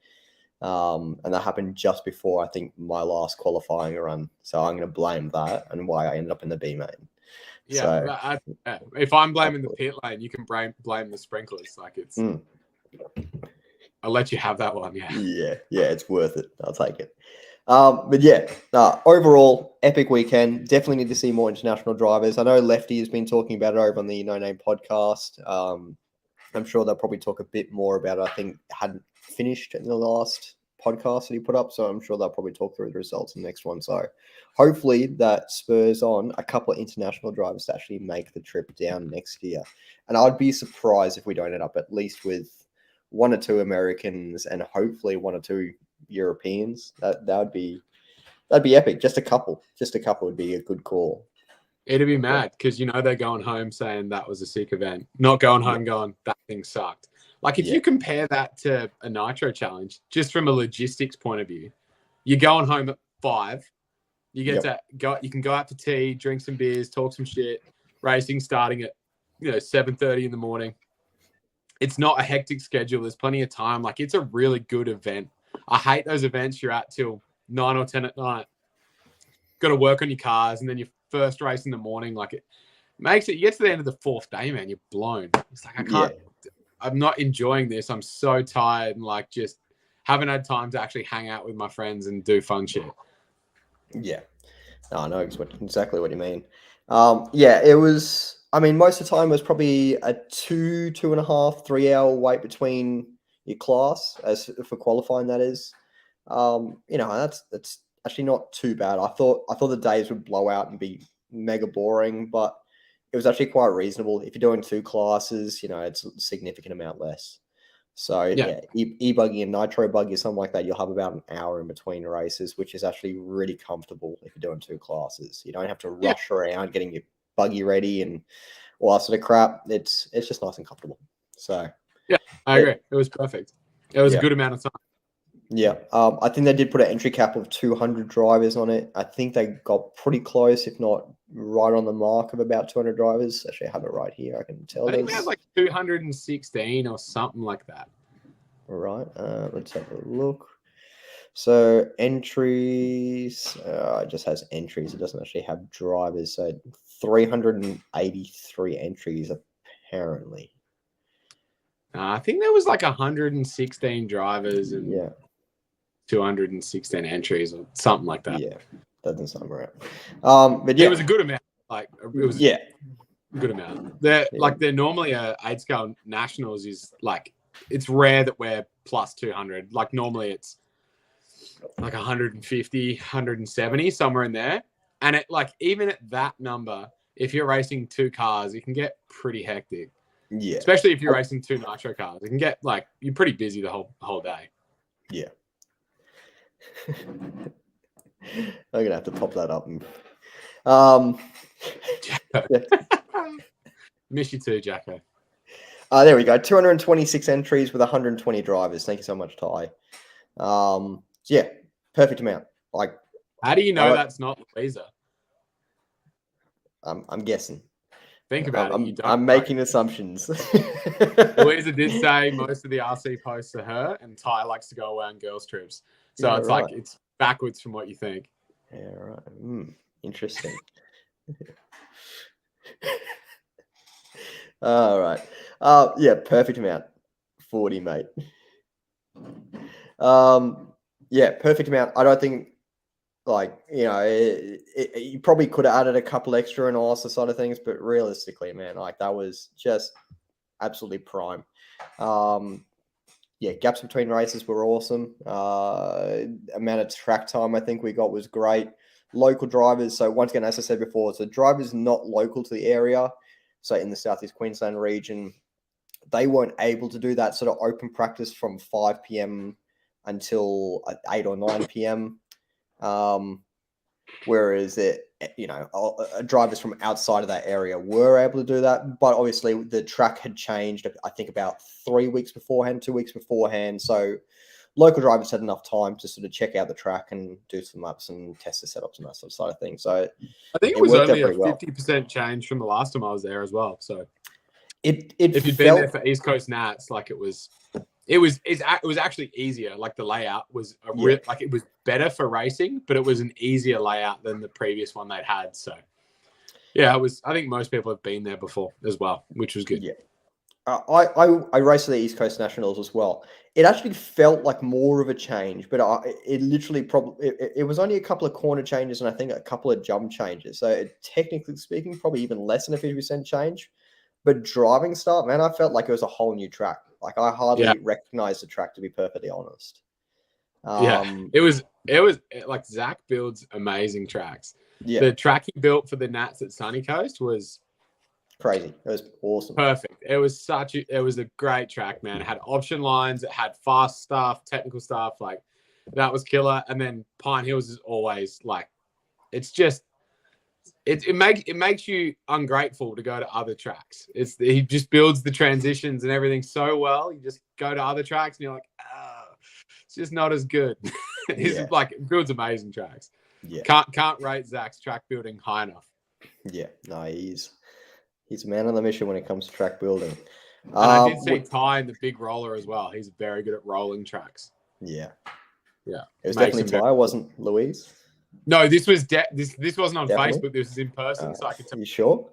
And that happened just before, I think, my last qualifying run. So I'm going to blame that and why I ended up in the B main. Yeah, so, if I'm blaming the pit lane, you can blame the sprinklers. Like it's, I'll let you have that one. Yeah, it's worth it. I'll take it. But yeah, overall, epic weekend. Definitely need to see more international drivers. I know Lefty has been talking about it over on the No Name podcast. I'm sure they'll probably talk a bit more about it. I think hadn't finished in the last podcast that he put up, so I'm sure they'll probably talk through the results in the next one. So hopefully that spurs on a couple of international drivers to actually make the trip down next year. And I'd be surprised if we don't end up at least with 1 or 2 Americans and hopefully 1 or 2 Europeans. That'd be epic. Just a couple would be a good call. It'd be mad because they're going home saying that was a sick event, not going home going that thing sucked. Like if you compare that to a Nitro challenge, just from a logistics point of view, you're going home at 5. You get to go. You can go out for tea, drink some beers, talk some shit. Racing starting at 7:30 in the morning. It's not a hectic schedule. There's plenty of time. Like it's a really good event. I hate those events you're at till 9 or 10 at night. Got to work on your cars, and then your first race in the morning. Like it makes it. You get to the end of the 4th day, man. You're blown. It's like I can't. I'm not enjoying this. I'm so tired and like just haven't had time to actually hang out with my friends and do fun shit. Yeah, no, I know exactly what you mean. It was. I mean, most of the time it was probably a 2.5, 3 hour wait between your class as for qualifying. That is, that's actually not too bad. I thought the days would blow out and be mega boring, but it was actually quite reasonable. If you're doing 2 classes, it's a significant amount less. So e-buggy and nitro buggy or something like that, you'll have about an hour in between races, which is actually really comfortable if you're doing 2 classes. You don't have to rush around getting your buggy ready and all that sort of crap. It's just nice and comfortable. So I agree. It was perfect. It was a good amount of time. Yeah, I think they did put an entry cap of 200 drivers on it. I think they got pretty close, if not right on the mark of about 200 drivers. Actually, I have it right here. I can tell. I think they had like 216 or something like that. All right, let's have a look. So entries, it just has entries. It doesn't actually have drivers. So 383 entries apparently. I think there was like 116 drivers and 216 entries or something like that. Yeah. That doesn't sound right. But yeah, It was a good amount. Like it was yeah, a good amount. They're normally a 8 scale nationals is like it's rare that we're plus 200. Like normally it's like 150, 170, somewhere in there. And it like even at that number, if you're racing 2 cars, it can get pretty hectic. yeah, Especially if you're racing 2 nitro cars. It can get like you're pretty busy the whole day. yeah. I'm gonna have to pop that up. Yeah. Miss you too, Jacko. There we go. 226 entries with 120 drivers. Thank you so much, Ty. So yeah, perfect amount. Like, How do you know that's not Louisa? I'm guessing. Think about it. You don't I'm know. making assumptions. Louisa did say most of the RC posts are her, and Ty likes to go away on girls' trips. So Yeah, it's right. like it's backwards from what you think. Yeah, right. Interesting. All right. Yeah, perfect amount. 40, mate. Yeah, perfect amount. I don't think, like, you know, you probably could have added a couple extra and all that sort of things, but realistically, man, like that was just absolutely prime. Yeah, gaps between races were awesome. Amount of track time I think we got was great. Local drivers. So once again, as I said before, so drivers not local to the area, so in the Southeast Queensland region, they weren't able to do that sort of open practice from 5 p.m. until 8 or 9 p.m. Whereas drivers from outside of that area were able to do that, but obviously the track had changed. I think about 3 weeks beforehand, 2 weeks beforehand. So local drivers had enough time to sort of check out the track and do some laps and test the setups and that sort of thing. So I think it was only a 50% change from the last time I was there as well. So if you'd been there for East Coast Nats, like it was actually easier. Like the layout was like it was better for racing, but it was an easier layout than the previous one they'd had. So yeah, it was. I think most people have been there before as well, which was good. Yeah. I raced the East Coast Nationals as well. It actually felt like more of a change, but it literally it was only a couple of corner changes and I think a couple of jump changes. So technically speaking, probably even less than a 50% change. But driving style, man, I felt like it was a whole new track. Like I hardly recognized the track, to be perfectly honest. It was like Zach builds amazing tracks. Yeah, the track he built for the Nats at Sunny Coast was crazy. It was awesome. Perfect. It was a great track, man. It had option lines, it had fast stuff, technical stuff, like that was killer. And then Pine Hills is always like, it's just it makes you ungrateful to go to other tracks. He just builds the transitions and everything so well. You just go to other tracks and you're like, it's just not as good. He's like builds amazing tracks. Yeah, can't rate Zach's track building high enough. Yeah, no, he's a man on the mission when it comes to track building. And I did see Ty in the big roller as well. He's very good at rolling tracks. Yeah. Yeah. It was definitely Ty, wasn't Louise? No, this was this wasn't on Facebook. This was in person, so I could tell. You sure?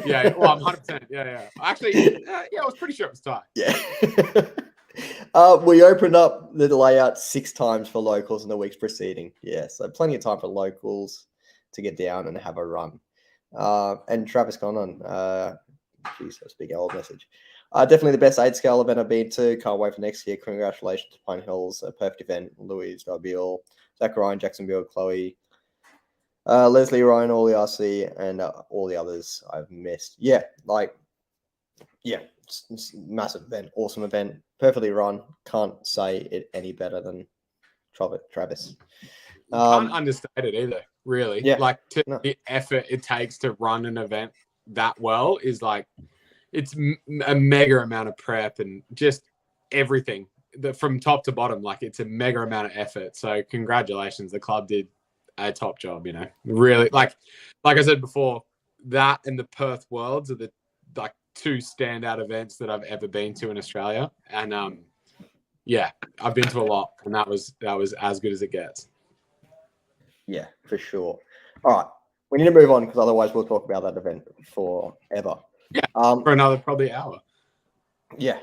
Yeah, well, I'm 100%. Yeah. Actually, I was pretty sure it was Ty. Yeah. We opened up the layout 6 times for locals in the weeks preceding. Yeah, so plenty of time for locals to get down and have a run. And Travis Connon, geez, that's a big old message. Definitely the best 8-scale event I've been to. Can't wait for next year. Congratulations to Pine Hills. A perfect event. Louise, Darbiel, Zach Ryan, Jackson Beale, Chloe, Leslie Ryan, all the RC, and all the others I've missed. Yeah, it's massive event. Awesome event. Perfectly run. Can't say it any better than Travis. Can't understate it either, really. Yeah. Like the effort it takes to run an event that well is like, it's a mega amount of prep and just everything from top to bottom. Like it's a mega amount of effort. So congratulations. The club did a top job, really. Like I said before, that and the Perth Worlds are the like 2 standout events that I've ever been to in Australia. And I've been to a lot and that was as good as it gets. Yeah, for sure. All right. We need to move on because otherwise we'll talk about that event forever. Yeah, for another probably hour. Yeah.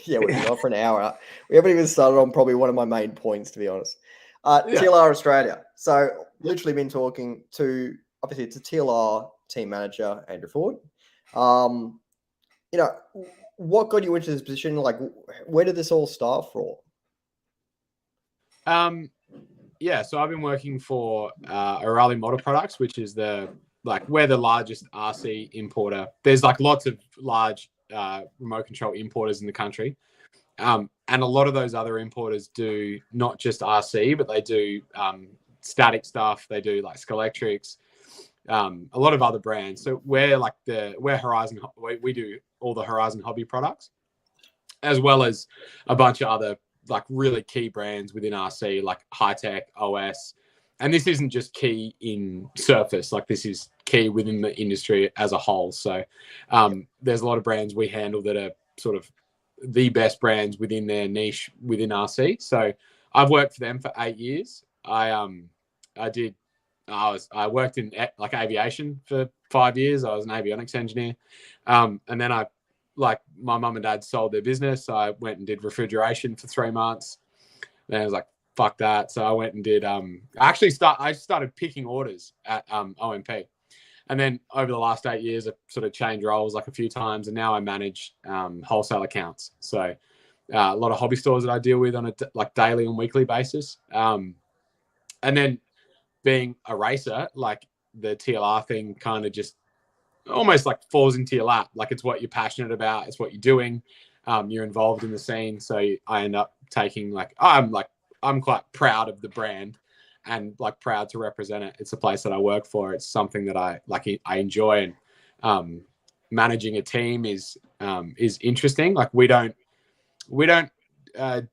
Yeah, we've been on for an hour. We haven't even started on probably one of my main points, to be honest. Yeah. TLR Australia. So literally been talking to, obviously it's a TLR team manager, Andrew Foord. You know, what got you into this position? Like, where did this all start from? Yeah, so I've been working for O'Reilly Motor Products, which is we're the largest RC importer. There's like lots of large remote control importers in the country. And a lot of those other importers do not just RC, but they do static stuff. They do like Scalextrics, a lot of other brands. So we're Horizon. We do all the Horizon hobby products, as well as a bunch of other like really key brands within RC, like High Tech, OS. And this isn't just key in surface, like this is key within the industry as a whole. So there's a lot of brands we handle that are sort of the best brands within their niche within RC. So I've worked for them for 8 years. I worked in like aviation for 5 years. I was an avionics engineer. And then my mum and dad sold their business. I went and did refrigeration for 3 months. Then I was like, fuck that. So I went and did, I started picking orders at OMP. And then over the last 8 years, I've sort of changed roles like a few times. And now I manage wholesale accounts. So a lot of hobby stores that I deal with on a like daily and weekly basis. And then being a racer, like the TLR thing kind of just almost like falls into your lap. Like it's what you're passionate about. It's what you're doing. You're involved in the scene. So I end up taking I'm quite proud of the brand and like proud to represent it. It's a place that I work for. It's something that I enjoy, and managing a team is interesting. Like we don't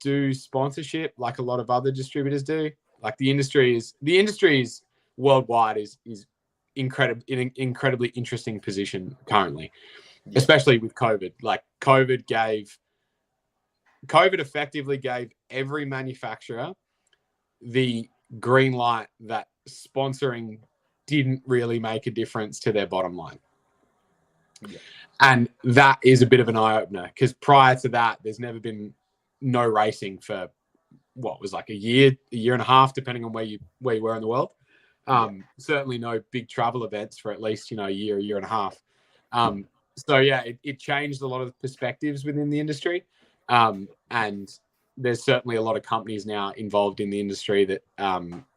do sponsorship like a lot of other distributors do. Like the industry is worldwide is incredibly interesting position currently, especially with COVID. Like COVID effectively gave every manufacturer the green light that sponsoring didn't really make a difference to their bottom line. Yeah. And that is a bit of an eye-opener, because prior to that, there's never been no racing for what was like a year and a half, depending on where you were in the world. Certainly no big travel events for at least, a year and a half. So yeah, it changed a lot of the perspectives within the industry. And there's certainly a lot of companies now involved in the industry that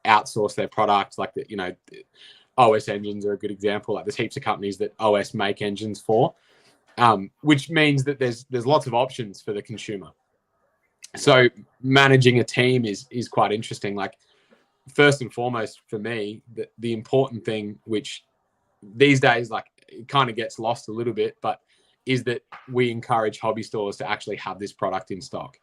outsource their products, like that, OS engines are a good example. Like there's heaps of companies that OS make engines for, which means that there's lots of options for the consumer. So managing a team is quite interesting. Like first and foremost for me, the important thing, which these days, like it kind of gets lost a little bit, but is that we encourage hobby stores to actually have this product in stock.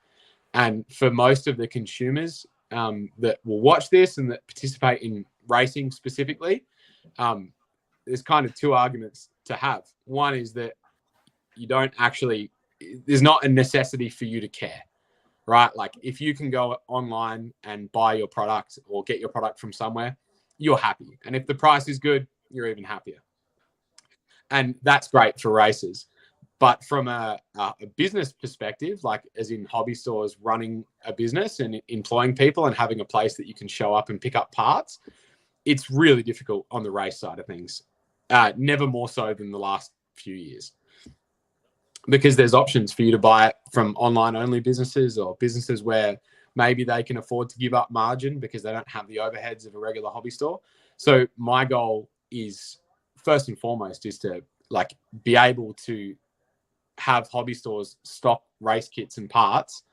And for most of the consumers that will watch this and that participate in racing specifically, there's kind of two arguments to have. One is that there's not a necessity for you to care, right? Like if you can go online and buy your product or get your product from somewhere, you're happy. And if the price is good, you're even happier. And that's great for racers. But from a business perspective, like as in hobby stores running a business and employing people and having a place that you can show up and pick up parts, it's really difficult on the race side of things. Never more so than the last few years. Because there's options for you to buy it from online only businesses or businesses where maybe they can afford to give up margin because they don't have the overheads of a regular hobby store. So my goal is first and foremost is to like be able to have hobby stores stock race kits and parts,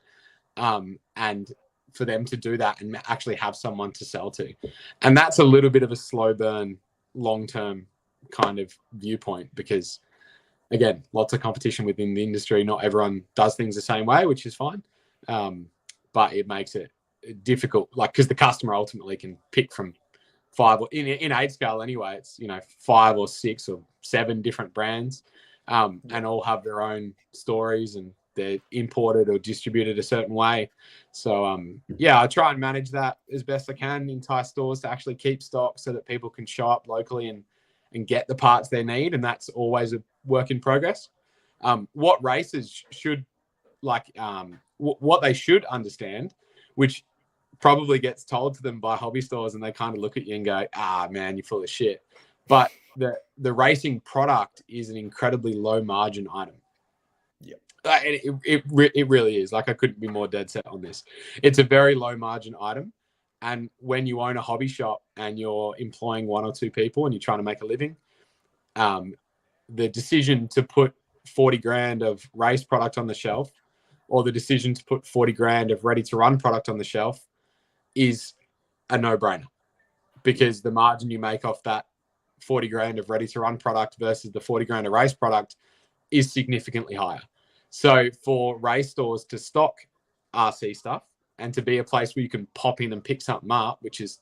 and for them to do that and actually have someone to sell to. And that's a little bit of a slow burn, long-term kind of viewpoint, because again, lots of competition within the industry. Not everyone does things the same way, which is fine. But it makes it difficult, like, because the customer ultimately can pick from five, or in 8 scale anyway, it's, 5 or 6 or 7 different brands, and all have their own stories, and they're imported or distributed a certain way. So, I try and manage that as best I can, entice stores to actually keep stock so that people can show up locally and get the parts they need. And that's always a work in progress. What racers should what they should understand, which probably gets told to them by hobby stores, and they kind of look at you and go, "Ah, man, you're full of shit." But the racing product is an incredibly low margin item. Yeah. It really is. Like, I couldn't be more dead set on this. It's a very low margin item. And when you own a hobby shop and you're employing 1 or 2 people and you're trying to make a living, the decision to put 40 grand of race product on the shelf, or the decision to put 40 grand of ready to run product on the shelf, is a no-brainer, because the margin you make off that 40 grand of ready to run product versus the 40 grand of race product is significantly higher. So for race stores to stock RC stuff and to be a place where you can pop in and pick something up, which is,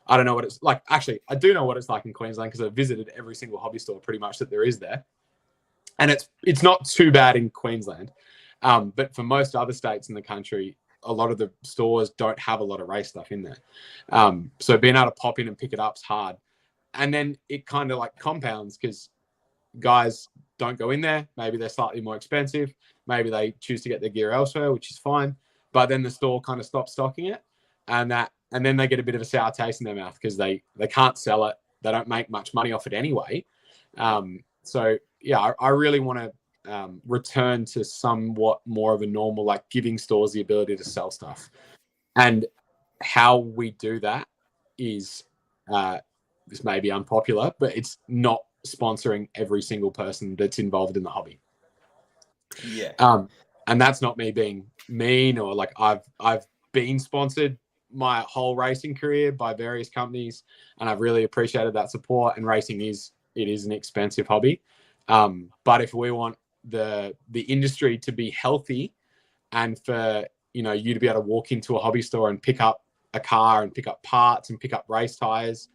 I don't know what it's like. Actually, I do know what it's like in Queensland, because I've visited every single hobby store pretty much that there is there. And it's not too bad in Queensland. But for most other states in the country, a lot of the stores don't have a lot of race stuff in there. So being able to pop in and pick it up is hard. And then it kind of like compounds, because guys don't go in there. Maybe they're slightly more expensive. Maybe they choose to get their gear elsewhere, which is fine. But then the store kind of stops stocking it. And then they get a bit of a sour taste in their mouth, because they can't sell it. They don't make much money off it anyway. So yeah, I really want to return to somewhat more of a normal, like giving stores the ability to sell stuff. And how we do that is, this may be unpopular, but it's not sponsoring every single person that's involved in the hobby. Yeah. And that's not me being mean, or like, I've been sponsored my whole racing career by various companies, and I've really appreciated that support. And racing is an expensive hobby. But if we want the industry to be healthy, and for you to be able to walk into a hobby store and pick up a car and pick up parts and pick up race tires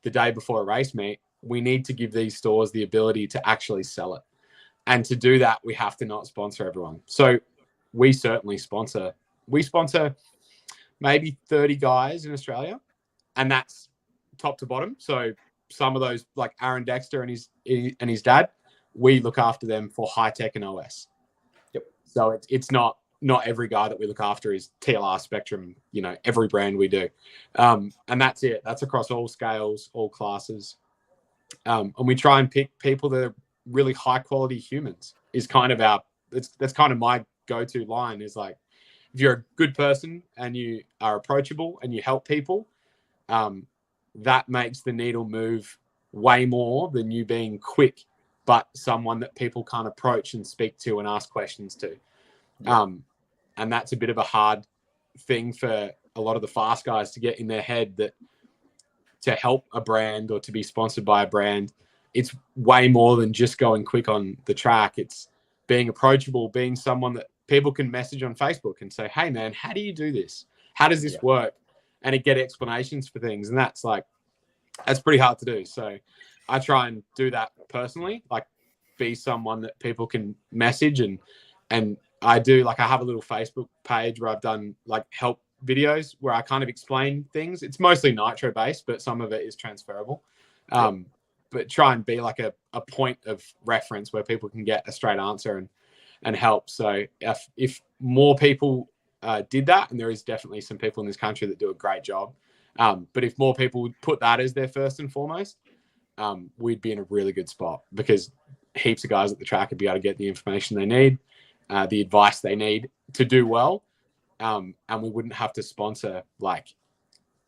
the day before a race meet, we need to give these stores the ability to actually sell it. And to do that, we have to not sponsor everyone. So we certainly sponsor maybe 30 guys in Australia, and that's top to bottom. So some of those, like Aaron Dexter and his dad, we look after them for high tech and OS. Yep. So it's not every guy that we look after is TLR Spectrum, every brand we do. And that's it. That's across all scales, all classes. And we try and pick people that are really high quality humans, is kind of that's kind of my go-to line, is like, if you're a good person and you are approachable and you help people, that makes the needle move way more than you being quick, but someone that people can't approach and speak to and ask questions to. Yeah. And that's a bit of a hard thing for a lot of the fast guys to get in their head, that to help a brand or to be sponsored by a brand, it's way more than just going quick on the track. It's being approachable, being someone that people can message on Facebook and say, "Hey man, how do you do this? How does this work?" And get explanations for things. And that's pretty hard to do. So I try and do that personally, like be someone that people can message, and I do, like, I have a little Facebook page where I've done like help videos where I kind of explain things. It's mostly nitro based, but some of it is transferable. But try and be like a point of reference where people can get a straight answer and help. So if more people did that, and there is definitely some people in this country that do a great job, but if more people would put that as their first and foremost, we'd be in a really good spot, because heaps of guys at the track would be able to get the information they need, the advice they need to do well, and we wouldn't have to sponsor like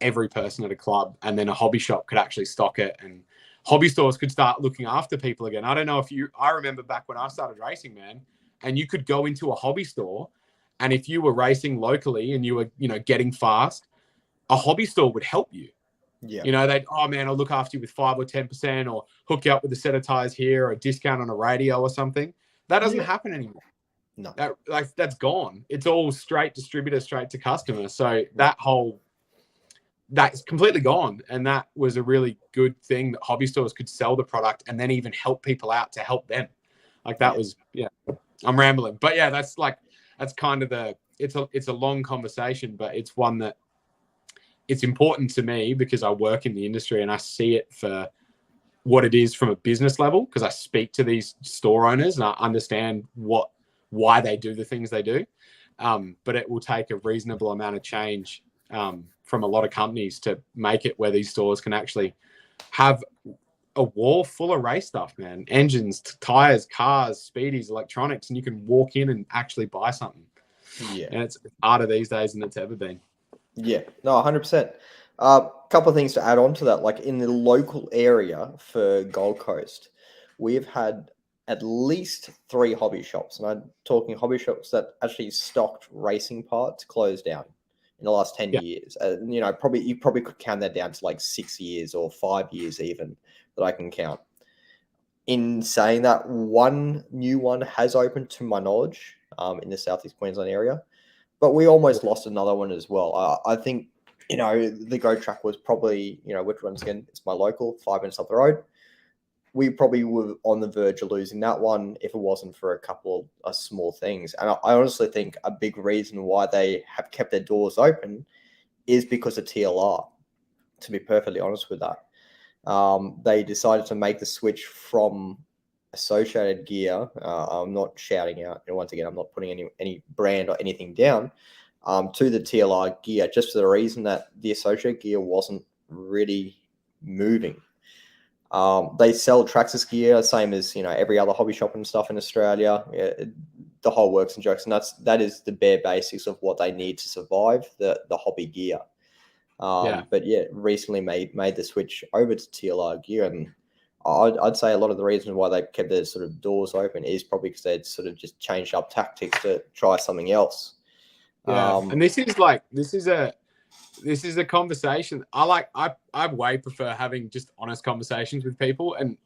every person at a club, and then a hobby shop could actually stock it, and hobby stores could start looking after people again. I don't know if I remember back when I started racing, man, and you could go into a hobby store, and if you were racing locally and you were, getting fast, a hobby store would help you. Yeah. They'd, "Oh man, I'll look after you with 5 or 10%, or hook you up with a set of tires here, or a discount on a radio or something." That doesn't happen anymore. No. That's gone. It's all straight distributor, straight to customer. So that's completely gone. And that was a really good thing, that hobby stores could sell the product and then even help people out to help them. Like that was, I'm rambling, but yeah, that's kind of it's a long conversation, but it's one that it's important to me, because I work in the industry and I see it for what it is from a business level, because I speak to these store owners and I understand why they do the things they do. But it will take a reasonable amount of change from a lot of companies to make it where these stores can actually have a wall full of race stuff, man. Engines, tires, cars, speedies, electronics, and you can walk in and actually buy something. Yeah. And it's harder these days than it's ever been. Yeah, no, 100%. A couple of things to add on to that. Like in the local area for Gold Coast, we've had at least 3 hobby shops, and I'm talking hobby shops that actually stocked racing parts closed down in the last 10 Yeah. years. You know, you probably could count that down to like 6 years or 5 years even that I can count. In saying that, one new one has opened to my knowledge in the Southeast Queensland area, but we almost lost another one as well. I think, you know, the Go Track was probably, you know, which once again, it's my local, 5 minutes up the road. We probably were on the verge of losing that one if it wasn't for a couple of small things. And I honestly think a big reason why they have kept their doors open is because of TLR, to be perfectly honest with that. They decided to make the switch from associated gear. I'm not shouting out, and once again, I'm not putting any brand or anything down, to the TLR gear, just for the reason that the associated gear wasn't really moving. They sell Traxxas gear, same as, you know, every other hobby shop and stuff in Australia. The whole works and jokes, and that is the bare basics of what they need to survive the hobby gear. But yeah, recently made the switch over to TLR gear, and I'd say a lot of the reasons why they kept their sort of doors open is probably because they'd sort of just changed up tactics to try something else. Yeah, and this is a conversation. I way prefer having just honest conversations with people, and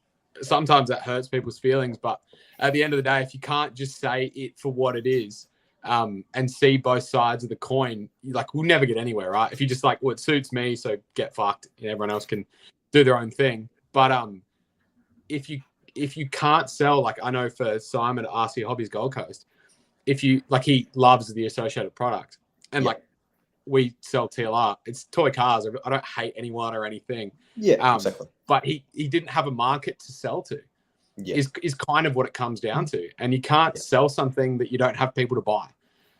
sometimes that hurts people's feelings. But at the end of the day, if you can't just say it for what it is, and see both sides of the coin, we'll never get anywhere, right? If you just well, it suits me, so get fucked, and everyone else can do their own thing. But if you can't sell, I know for Simon at RC Hobbies Gold Coast, if you he loves the associated product, and we sell TLR, it's toy cars. I don't hate anyone or anything. Yeah, exactly. But he didn't have a market to sell to. Yeah. Is kind of what it comes down to. And you can't sell something that you don't have people to buy.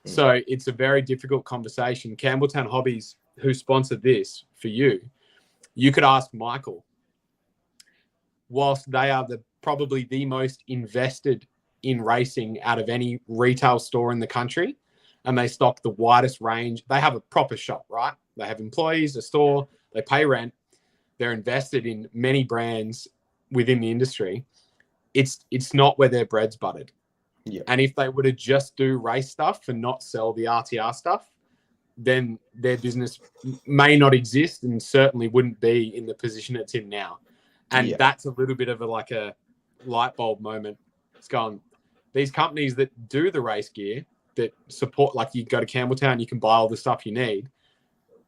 So it's a very difficult conversation. Campbelltown Hobbies, who sponsored this for you could ask Michael, whilst they are probably the most invested in racing out of any retail store in the country, and they stock the widest range. They have a proper shop, right? They have employees, a store, they pay rent. They're invested in many brands within the industry. It's not where their bread's buttered. Yeah. And if they were to just do race stuff and not sell the RTR stuff, then their business may not exist and certainly wouldn't be in the position it's in now. And that's a little bit of a light bulb moment. It's gone. These companies that do the race gear, that support, you go to Campbelltown, you can buy all the stuff you need.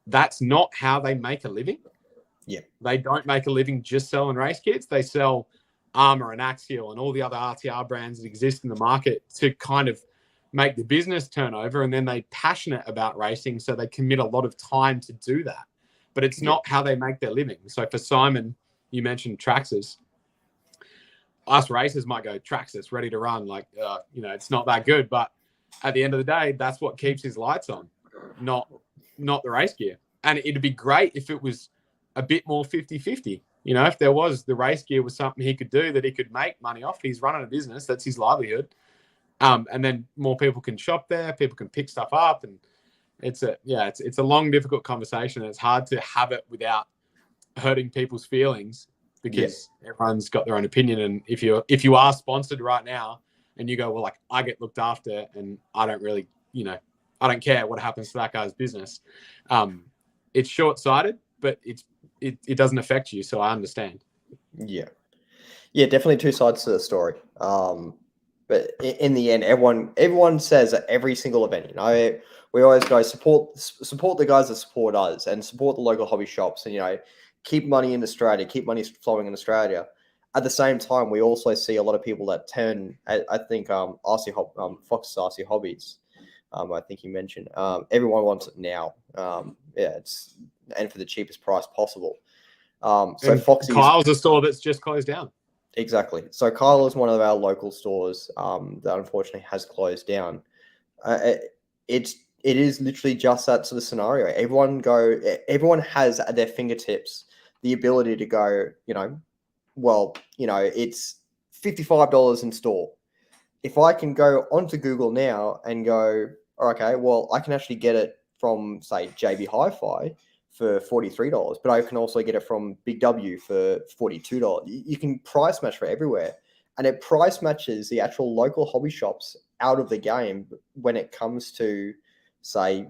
That's not how they make a living. Yeah. They don't make a living just selling race kits. They sell Armour and Axial and all the other RTR brands that exist in the market to kind of make the business turn over, and then they're passionate about racing, so they commit a lot of time to do that. But it's not how they make their living. So for Simon, you mentioned Traxxas. Us racers might go, Traxxas, ready to run. It's not that good. But at the end of the day, that's what keeps his lights on, not the race gear. And it'd be great if it was a bit more 50-50. If there was, the race gear was something he could do that he could make money off. He's running a business. That's his livelihood. And then more people can shop there. People can pick stuff up. And it's a long, difficult conversation. And it's hard to have it without hurting people's feelings, because everyone's got their own opinion. And if you are sponsored right now and you go, well, I get looked after and I don't really, I don't care what happens to that guy's business. It's short-sighted, but it doesn't affect you. So I understand. Yeah, definitely two sides to the story. But in the end, everyone says at every single event, we always go support the guys that support us and support the local hobby shops, and keep money in Australia, keep money flowing in Australia. At the same time, we also see a lot of people that turn. I think Fox's RC Hobbies. I think you mentioned. Everyone wants it now. It's and for the cheapest price possible. So Foxy's Kyle's a store that's just closed down. Exactly. So Kyle is one of our local stores that unfortunately has closed down. It's it is literally just that sort of scenario. Everyone has at their fingertips the ability to go, well, it's $55 in store. If I can go onto Google now and go, okay, well, I can actually get it from, say, JB Hi-Fi for $43, but I can also get it from Big W for $42. You can price match for everywhere, and it price matches the actual local hobby shops out of the game when it comes to, say,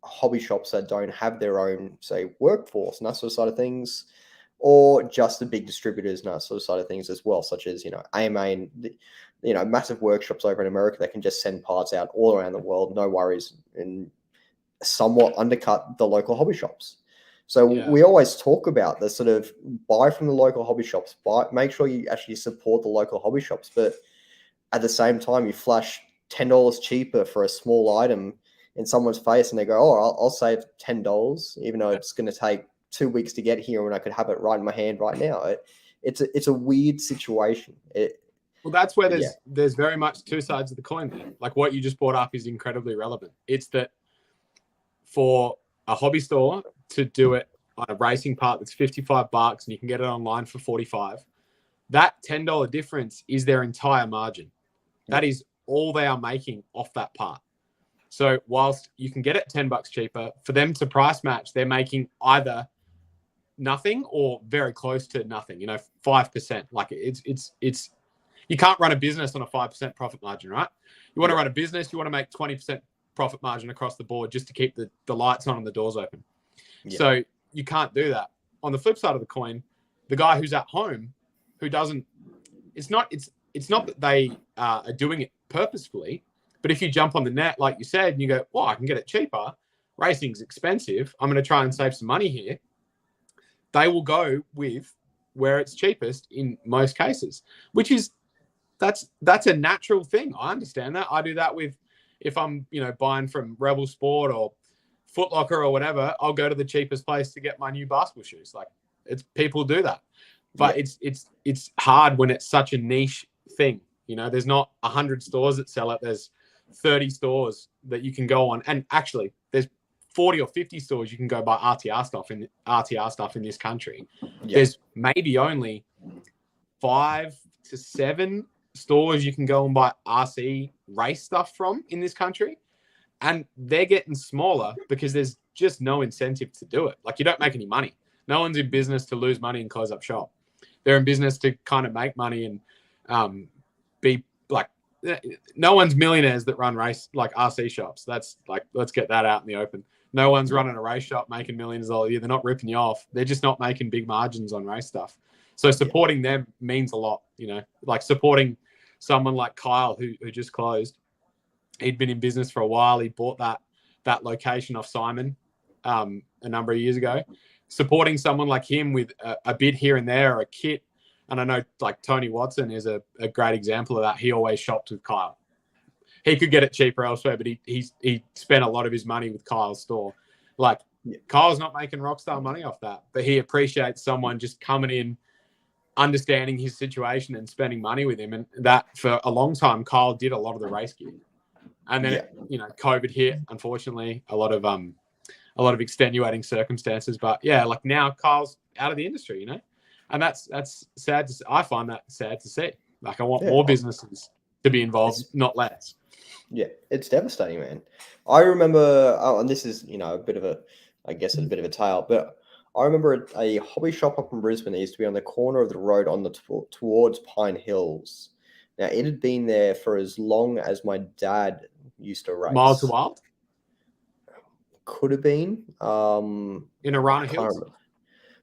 hobby shops that don't have their own, say, workforce and that sort of side of things, or just the big distributors and that sort of side of things as well, such as, AMA and, massive workshops over in America that can just send parts out all around the world, no worries, and somewhat undercut the local hobby shops. So we always talk about the sort of buy from the local hobby shops, make sure you actually support the local hobby shops, but at the same time, you flash $10 cheaper for a small item in someone's face, and they go, "Oh, I'll save $10, even though it's going to take 2 weeks to get here, and I could have it right in my hand right now." It's a weird situation. Well, that's where there's very much two sides of the coin there. Like what you just brought up is incredibly relevant. It's that for a hobby store to do it on a racing part that's $55 and you can get it online for $45, that $10 difference is their entire margin. That is all they are making off that part. So whilst you can get it $10 cheaper, for them to price match, they're making either nothing or very close to nothing, 5%. Like it's you can't run a business on a 5% profit margin, right? You want to run a business, you want to make 20% profit margin across the board just to keep the lights on and the doors open. Yeah. So you can't do that. On the flip side of the coin, the guy who's at home, who doesn't, it's not that they are doing it purposefully, but if you jump on the net, like you said, and you go, well, I can get it cheaper, racing's expensive, I'm going to try and save some money here, they will go with where it's cheapest in most cases, which is, that's a natural thing. I understand that. I do that with, if I'm, buying from Rebel Sport or Foot Locker or whatever, I'll go to the cheapest place to get my new basketball shoes. Like people do that, but it's hard when it's such a niche thing. There's not 100 stores that sell it. There's 30 stores that you can go on. And actually there's 40 or 50 stores you can go buy RTR stuff in this country. Yeah. There's maybe only 5 to 7 stores you can go and buy RC race stuff from in this country, and they're getting smaller because there's just no incentive to do it. Like, you don't make any money. No one's in business to lose money and close up shop. They're in business to kind of make money and be like, no one's millionaires that run race like RC shops. That's like, let's get that out in the open. No one's running a race shop making millions all year. They're not ripping you off. They're just not making big margins on race stuff. So supporting them means a lot, like supporting someone like Kyle who just closed. He'd been in business for a while. He bought that location off Simon a number of years ago. Supporting someone like him with a bid here and there or a kit. And I know like Tony Watson is a great example of that. He always shopped with Kyle. He could get it cheaper elsewhere, but he spent a lot of his money with Kyle's store. Like, Kyle's not making rockstar money off that, but he appreciates someone just coming in, understanding his situation and spending money with him. And that, for a long time, Kyle did a lot of the race gear. And then, COVID hit, unfortunately, a lot of extenuating circumstances. But yeah, like now Kyle's out of the industry, and that's sad. I find that sad to see. Like, I want more businesses to be involved, not less. Yeah, it's devastating, man. I remember, and this is, a bit of a tale, but I remember a hobby shop up in Brisbane that used to be on the corner of the road on the towards Pine Hills. Now, it had been there for as long as my dad used to race. Miles to Wild? Could have been. In Arana Hills?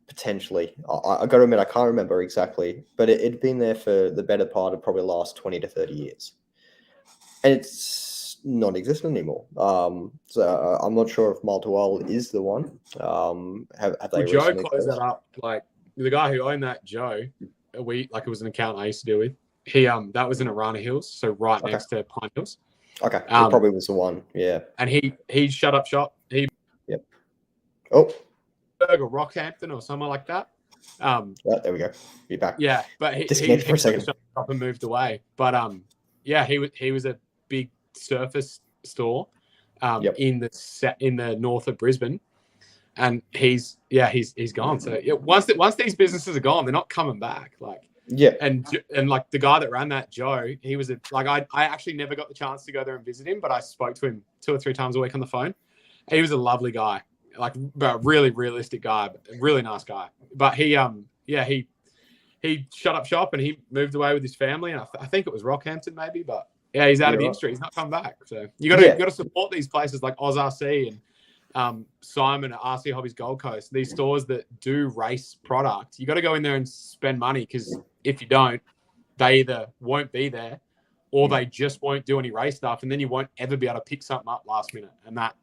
Potentially. I got to admit, I can't remember exactly, but it'd been there for the better part of probably the last 20 to 30 years. And it's non-existent anymore. So I'm not sure if Mile to Wild is the one. Have they Joe closed that up? Like, the guy who owned that, Joe, it was an account I used to deal with. He that was in Arana Hills, so right next to Pine Hills. Okay, it probably was the one. Yeah. And he shut up shop. Oh. Or Rockhampton or somewhere like that. There we go. Be back. Yeah, but he for a second. Shut up and moved away. But he was a big surface store Yep. in the north of Brisbane, and he's gone. So yeah, once these businesses are gone, they're not coming back. Like, Yeah. and like the guy that ran that, Joe, he was I actually never got the chance to go there and visit him, but I spoke to him 2 or 3 times a week on the phone. He was a lovely guy, like a really realistic guy, really nice guy. But he shut up shop and he moved away with his family, and I think it was Rockhampton maybe, but yeah, he's out of the industry. He's not come back. So you got to support these places like Oz RC and Simon at RC Hobbies Gold Coast. These stores that do race product, you got to go in there and spend money, because if you don't, they either won't be there or they just won't do any race stuff, and then you won't ever be able to pick something up last minute, and that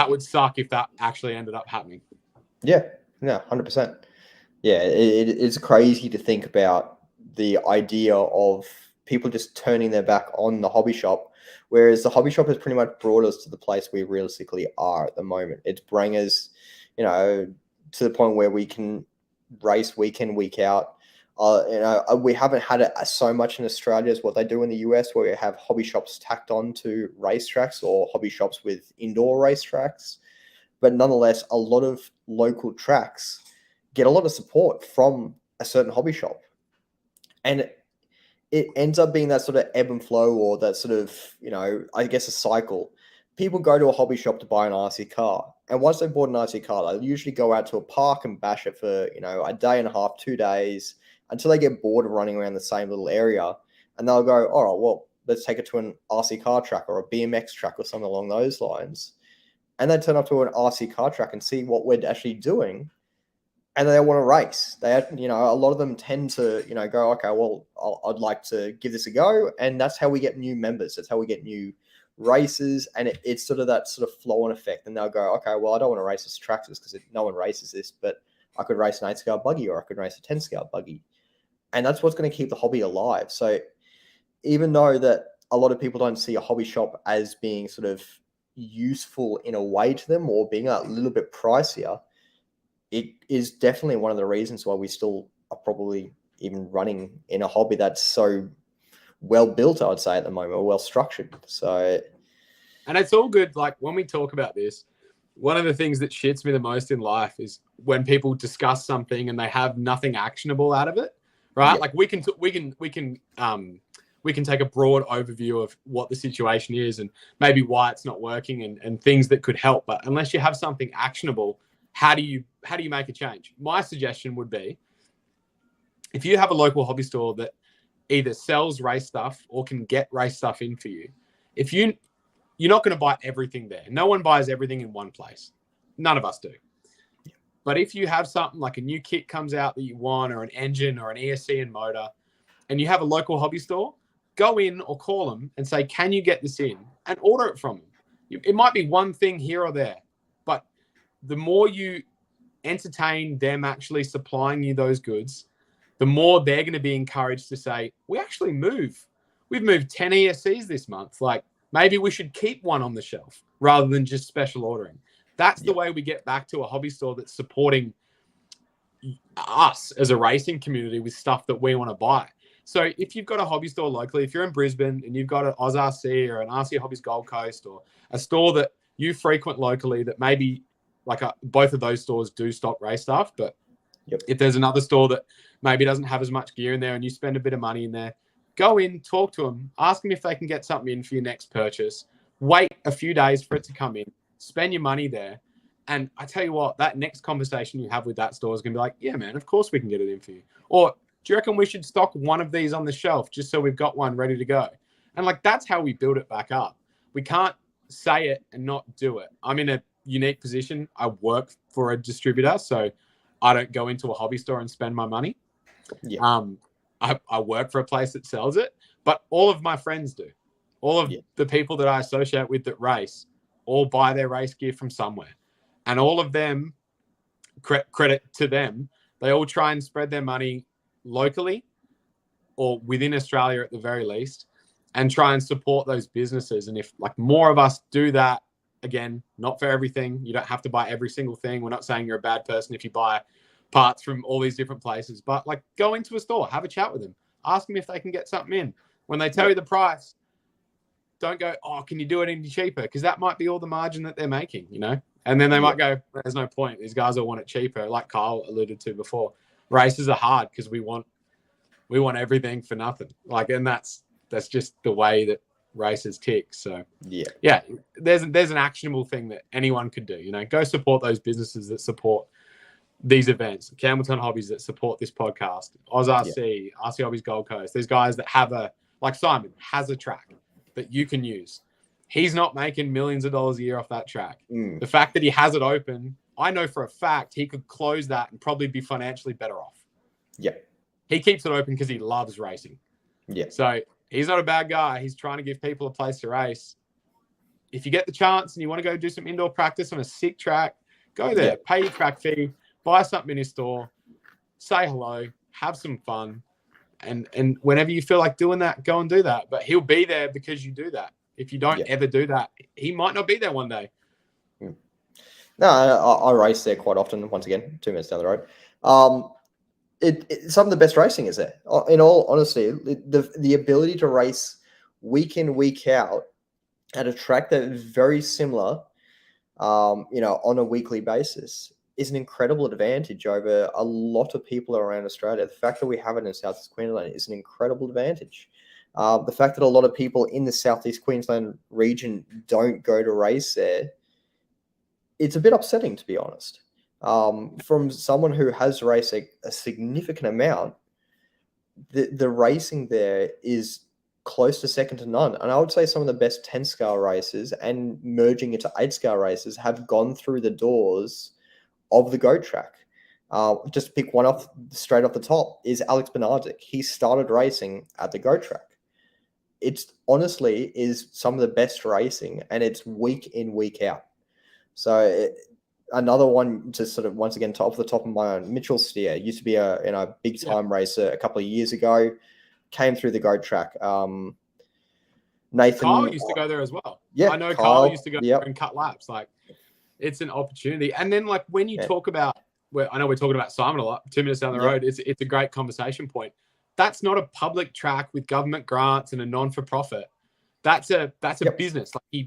would suck if that actually ended up happening. Yeah, no, 100%. Yeah, it's crazy to think about the idea of people just turning their back on the hobby shop, whereas the hobby shop has pretty much brought us to the place we realistically are at the moment. It's bringing us, to the point where we can race week in, week out. We haven't had it so much in Australia as what they do in the US, where we have hobby shops tacked on to racetracks or hobby shops with indoor racetracks. But nonetheless, a lot of local tracks get a lot of support from a certain hobby shop. And it ends up being that sort of ebb and flow, or that sort of, I guess a cycle. People go to a hobby shop to buy an RC car. And once they've bought an RC car, they'll usually go out to a park and bash it for, a day and a half, 2 days, until they get bored of running around the same little area. And they'll go, all right, well, let's take it to an RC car track or a BMX track or something along those lines. And they turn up to an RC car track and see what we're actually doing. And they want to race. They, a lot of them tend to, go, okay, well, I'd like to give this a go. And that's how we get new members. That's how we get new races. And it's sort of that sort of flow-on effect. And they'll go, okay, well, I don't want to race this tractors because no one races this, but I could race an 8-scale buggy, or I could race a 10-scale buggy. And that's what's going to keep the hobby alive. So even though that a lot of people don't see a hobby shop as being sort of useful in a way to them, or being a little bit pricier, it is definitely one of the reasons why we still are probably even running in a hobby that's so well built, I would say, at the moment, or well structured. So, and it's all good. Like, when we talk about this, one of the things that shits me the most in life is when people discuss something and they have nothing actionable out of it, right? Yeah. Like we can take a broad overview of what the situation is and maybe why it's not working and things that could help. But unless you have something actionable, how do you make a change? My suggestion would be, if you have a local hobby store that either sells race stuff or can get race stuff in for you, you're not going to buy everything there. No one buys everything in one place. None of us do. But if you have something like a new kit comes out that you want, or an engine or an ESC and motor, and you have a local hobby store, go in or call them and say, can you get this in? And order it from them. It might be one thing here or there, but the more you entertain them actually supplying you those goods, the more they're going to be encouraged to say, we've moved 10 ESCs this month. Like, maybe we should keep one on the shelf rather than just special ordering. That's the way we get back to a hobby store that's supporting us as a racing community with stuff that we want to buy. So if you've got a hobby store locally, if you're in Brisbane and you've got an Oz RC or an RC Hobbies Gold Coast, or a store that you frequent locally that maybe both of those stores do stock race stuff, but if there's another store that maybe doesn't have as much gear in there and you spend a bit of money in there, go in, talk to them, ask them if they can get something in for your next purchase. Wait a few days for it to come in, spend your money there. And I tell you what, that next conversation you have with that store is going to be like, yeah, man, of course we can get it in for you. Or, do you reckon we should stock one of these on the shelf just so we've got one ready to go? And that's how we build it back up. We can't say it and not do it. I'm in a unique position. I work for a distributor, so I don't go into a hobby store and spend my money. Yeah. I work for a place that sells it, but all of my friends do. All of the people that I associate with that race all buy their race gear from somewhere. And all of them, credit to them, they all try and spread their money locally or within Australia at the very least, and try and support those businesses. And if more of us do that, again, not for everything, you don't have to buy every single thing. We're not saying you're a bad person if you buy parts from all these different places, but go into a store, have a chat with them, ask them if they can get something in. When they tell you the price, don't go, oh, can you do it any cheaper? Because that might be all the margin that they're making, you know? And then they might go, there's no point. These guys all want it cheaper, like Kyle alluded to before. Races are hard because we want everything for nothing. Like, and that's just the way that races tick. So yeah, there's an actionable thing that anyone could do. You know, go support those businesses that support these events, Campbelltown Hobbies that support this podcast, OzRC, RC Hobbies Gold Coast. These guys that have like Simon has a track that you can use. He's not making millions of dollars a year off that track. The fact that he has it open, I know for a fact he could close that and probably be financially better off. Yeah. He keeps it open because he loves racing. Yeah. So he's not a bad guy. He's trying to give people a place to race. If you get the chance and you want to go do some indoor practice on a sick track, go there, pay your track fee, buy something in his store, say hello, have some fun. And whenever you feel like doing that, go and do that. But he'll be there because you do that. If you don't ever do that, he might not be there one day. No, I race there quite often. Once again, 2 minutes down the road. Some of the best racing is there. In all honesty, the ability to race week in, week out at a track that is very similar, on a weekly basis is an incredible advantage over a lot of people around Australia. The fact that we have it in South East Queensland is an incredible advantage. The fact that a lot of people in the Southeast Queensland region don't go to race there, it's a bit upsetting, to be honest. From someone who has raced a significant amount, the racing there is close to second to none. And I would say some of the best 10-scale races and merging into 8-scale races have gone through the doors of the GOAT track. Just to pick one off straight off the top is Alex Bernardic. He started racing at the GOAT track. It's honestly is some of the best racing, and it's week in, week out. So another one to sort of, once again, off the top of my own, Mitchell Steer used to be a big time racer a couple of years ago, came through the GOAT track. Nathan Kyle used to go there as well. Yeah, I know Kyle used to go there and cut laps. Like, it's an opportunity. And then, like, when you talk about, I know we're talking about Simon a lot, 2 minutes down the road, it's a great conversation point. That's not a public track with government grants and a non-for-profit. That's a business. Like,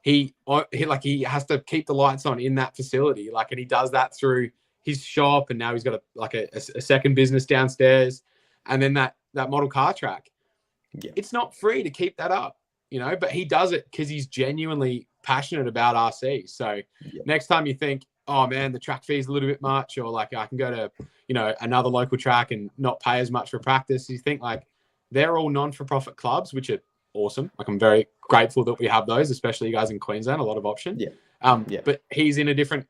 he has to keep the lights on in that facility. Like, and he does that through his shop, and now he's got a second business downstairs, and then that model car track. Yeah. It's not free to keep that up, but he does it because he's genuinely passionate about RC. So next time you think, oh man, the track fee is a little bit much, or like I can go to, another local track and not pay as much for practice, you think like they're all non-for-profit clubs, which are awesome. Like, I'm very grateful that we have those, especially you guys in Queensland, a lot of options. But he's in a different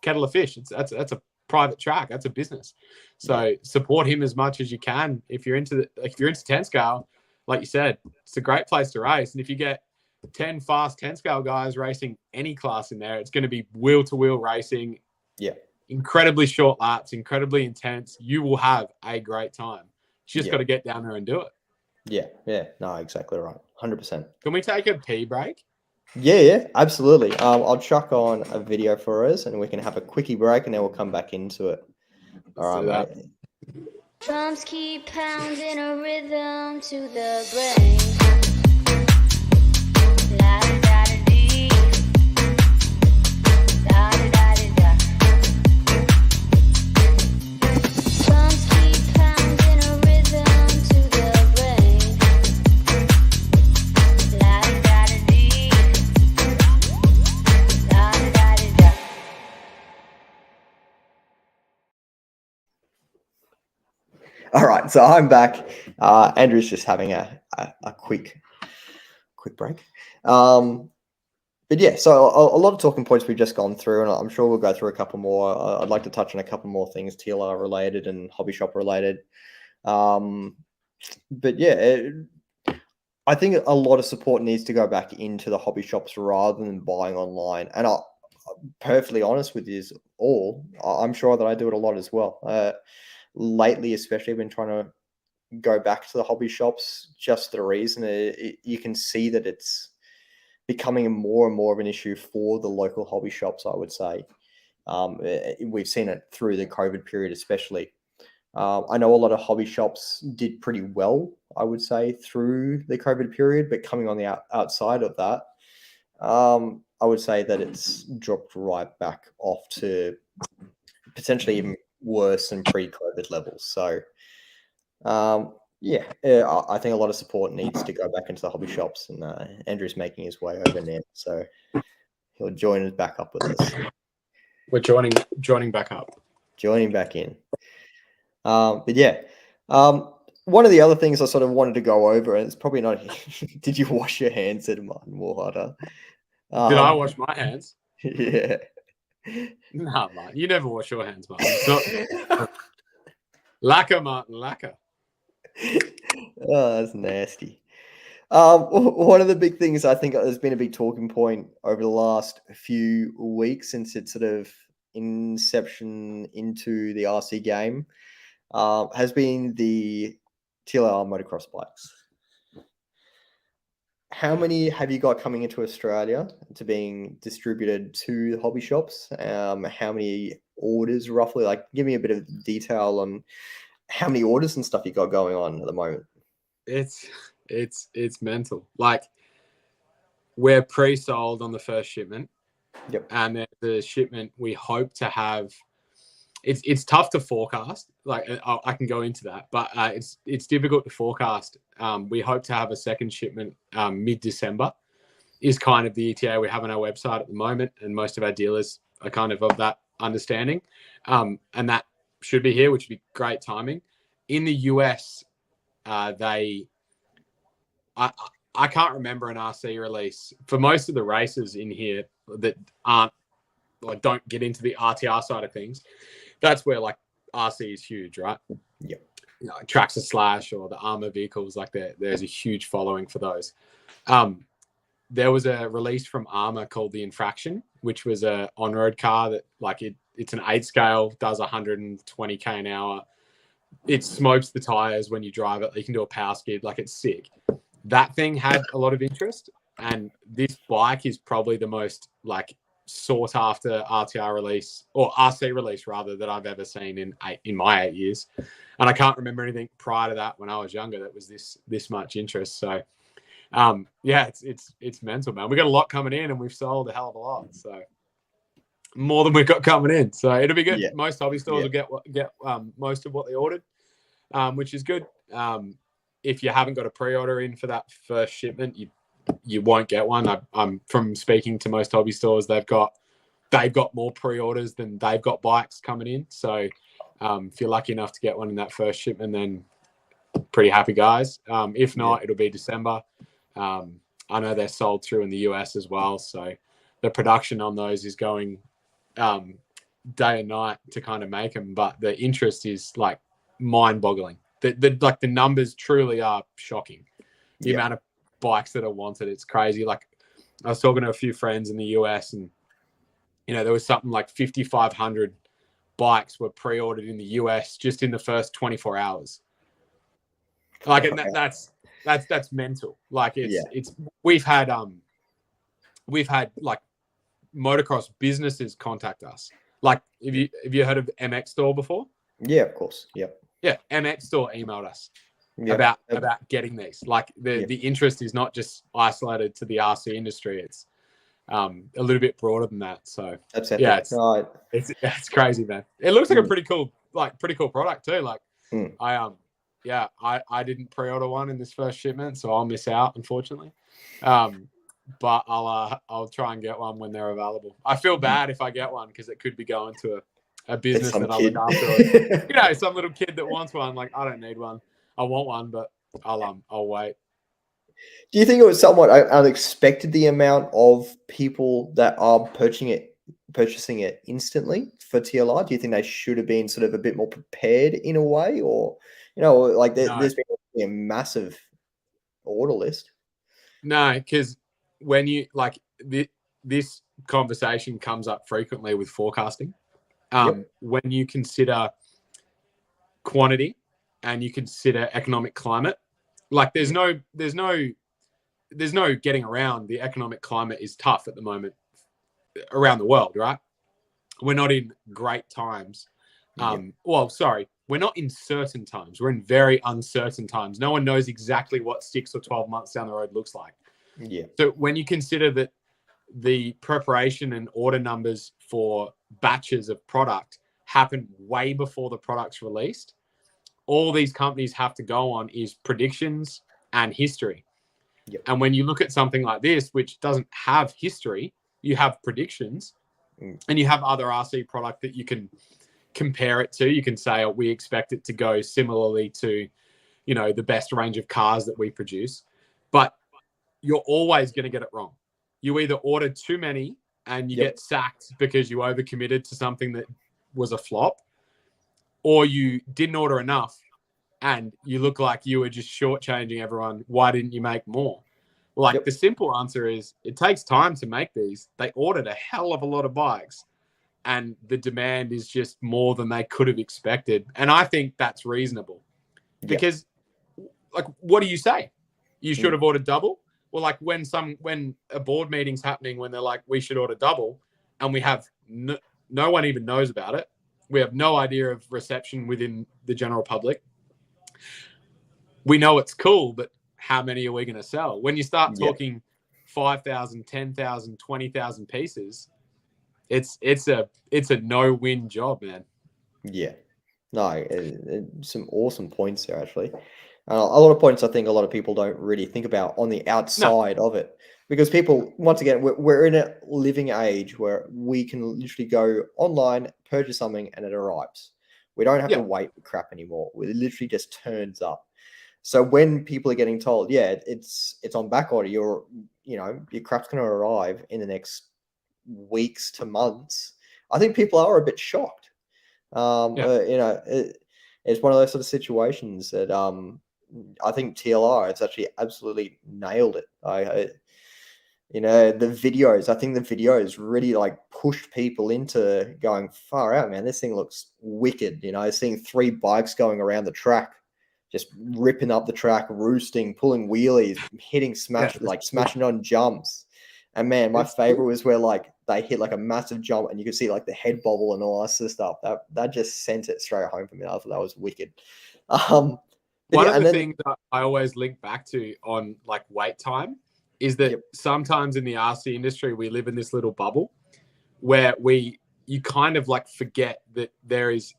kettle of fish. That's a private track. That's a business. So support him as much as you can. If you're into 10 scale, like you said, it's a great place to race. And if you get 10 fast 10 scale guys racing any class in there, it's going to be wheel to wheel racing. Yeah. Incredibly short laps, incredibly intense. You will have a great time. You just got to get down there and do it. Yeah. No, exactly right. 100%. Can we take a pee break? Yeah, absolutely. I'll chuck on a video for us and we can have a quickie break and then we'll come back into it. All right, mate. Drums keep pounding a rhythm to the brain. La da da da dee. Da da da da da. Drums keep pounding a rhythm to the brain. La da da da dee. Da da da da da. All right, so I'm back. Andrew's just having a quick break. But yeah, so a lot of talking points we've just gone through, and I'm sure we'll go through a couple more. I'd like to touch on a couple more things, TLR related and hobby shop related. But yeah, I think a lot of support needs to go back into the hobby shops rather than buying online. And I'm perfectly honest with you all, I'm sure that I do it a lot as well. Lately, especially, I've been trying to go back to the hobby shops just the reason you can see that it's becoming more and more of an issue for the local hobby shops, I would say. We've seen it through the COVID period, especially. I know a lot of hobby shops did pretty well, I would say, through the COVID period, but coming on the outside of that, I would say that it's dropped right back off to potentially even worse than pre-COVID levels. So, I think a lot of support needs to go back into the hobby shops, and Andrew's making his way over now, so he'll join us back up with us. We're joining back up. Joining back in. But yeah, one of the other things I sort of wanted to go over, and it's probably not. Did you wash your hands, said Martin Warharder? Did I wash my hands? Yeah. Nah, Martin. You never wash your hands, Martin. It's not lacquer, Martin. Lacquer. Oh, that's nasty. One of the big things I think has been a big talking point over the last few weeks since its sort of inception into the RC game has been the TLR motocross bikes. How many have you got coming into Australia to being distributed to the hobby shops? How many orders roughly? Like, give me a bit of detail on how many orders and stuff you got going on at the moment. It's mental. Like, we're pre-sold on the first shipment. Yep. And then the shipment we hope to have. It's tough to forecast. Like, I can go into that, but it's difficult to forecast. We hope to have a second shipment mid-December. Is kind of the ETA we have on our website at the moment, and most of our dealers are kind of that understanding. And that should be here, which would be great timing. In the US, I can't remember an RC release for most of the races in here that aren't, like, don't get into the RTR side of things. That's where, like, RC is huge, right? Yep. You know, Traxxas Slash or the Armour vehicles, like there's a huge following for those. There was a release from Armour called the Infraction, which was a on-road car that, like, it's an 8 scale, does 120k an hour. It smokes the tires when you drive it. You can do a power skid, like, it's sick. That thing had a lot of interest, and this bike is probably the most, like, sought after RTR release, or RC release rather, that I've ever seen in my 8 years. And I can't remember anything prior to that when I was younger that was this much interest. So it's mental, man. We got a lot coming in, and we've sold a hell of a lot. So more than we've got coming in. So it'll be good. Yeah. Most hobby stores will get most of what they ordered, which is good. If you haven't got a pre-order in for that first shipment, you won't get one. I'm from speaking to most hobby stores, they've got more pre-orders than they've got bikes coming in. So if you're lucky enough to get one in that first shipment, then pretty happy guys. If not, it'll be December. I know they're sold through in the US as well, so the production on those is going day and night to kind of make them. But the interest is, like, mind-boggling. The numbers truly are shocking. The amount of bikes that are wanted, it's crazy. Like, I was talking to a few friends in the US, and there was something like 5,500 bikes were pre-ordered in the US just in the first 24 hours. Like, and that's mental. Like, it's we've had like motocross businesses contact us. Like, have you heard of MX Store before? Yeah, of course. Yep. Yeah, MX Store emailed us about getting these. Like, the interest is not just isolated to the RC industry. It's a little bit broader than that. So that's epic. It's crazy, man. It looks like a pretty cool product too. Like, I didn't pre-order one in this first shipment, so I'll miss out, unfortunately. But I'll try and get one when they're available. I feel bad if I get one, because it could be going to a business that I look after. Some little kid that wants one. Like, I don't need one. I want one, but I'll wait. Do you think it was somewhat unexpected, the amount of people that are purchasing it instantly for TLR? Do you think they should have been sort of a bit more prepared in a way, or like there's been a massive order list? No, because when you, like, this conversation comes up frequently with forecasting. When you consider quantity and you consider economic climate, like, there's no getting around. The economic climate is tough at the moment around the world, right? We're not in great times. Well, sorry, we're not in certain times. We're in very uncertain times. No one knows exactly what 6 or 12 months down the road looks like. Yeah. So when you consider that the preparation and order numbers for batches of product happen way before the product's released, all these companies have to go on is predictions and history. Yep. And when you look at something like this, which doesn't have history, you have predictions and you have other RC product that you can compare it to. You can say, oh, we expect it to go similarly to, you know, the best range of cars that we produce. But you're always going to get it wrong. You either ordered too many and you get sacked because you overcommitted to something that was a flop, or you didn't order enough and you look like you were just shortchanging everyone. Why didn't you make more? Like the simple answer is it takes time to make these. They ordered a hell of a lot of bikes and the demand is just more than they could have expected. And I think that's reasonable because like, what do you say? You should have ordered double. Well, like when a board meeting's happening, when they're like, we should order double and we have no one even knows about it. We have no idea of reception within the general public. We know it's cool, but how many are we going to sell? When you start talking 5,000, 10,000, 20,000 pieces, it's a no-win job, man. Yeah. No, some awesome points there, actually. A lot of points I think a lot of people don't really think about on the outside of it. Because people, once again, we're in a living age where we can literally go online, purchase something, and it arrives. We don't have to wait for crap anymore. It literally just turns up. So when people are getting told, it's on back order, your crap's going to arrive in the next weeks to months, I think people are a bit shocked. It's one of those sort of situations that I think TLR it's actually absolutely nailed it. The videos, I think the videos really like pushed people into going far out, man. This thing looks wicked. Seeing 3 bikes going around the track, just ripping up the track, roosting, pulling wheelies, hitting smashing on jumps. And man, my favorite was where like they hit like a massive jump and you could see like the head bobble and all that sort of stuff. That just sent it straight home for me. I thought that was wicked. One of the things that I always link back to on like wait time is that sometimes in the RC industry, we live in this little bubble where you kind of like forget that there is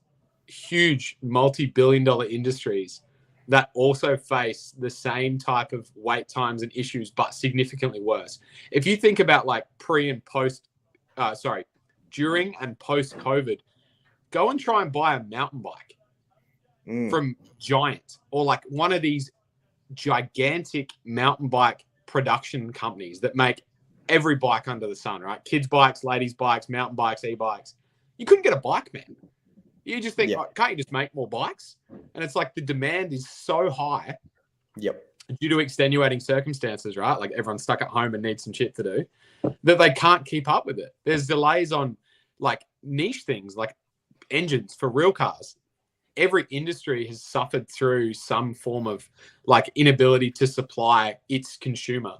huge multi-billion-dollar industries that also face the same type of wait times and issues, but significantly worse. If you think about like during and post COVID, go and try and buy a mountain bike from Giant or like one of these gigantic mountain bike production companies that make every bike under the sun, right? Kids bikes, ladies bikes, mountain bikes, e-bikes. You couldn't get a bike, man. You just think, can't you just make more bikes? And it's like the demand is so high due to extenuating circumstances, right? Like everyone's stuck at home and needs some shit to do, that they can't keep up with it. There's delays on like niche things like engines for real cars. Every industry has suffered through some form of like inability to supply its consumer.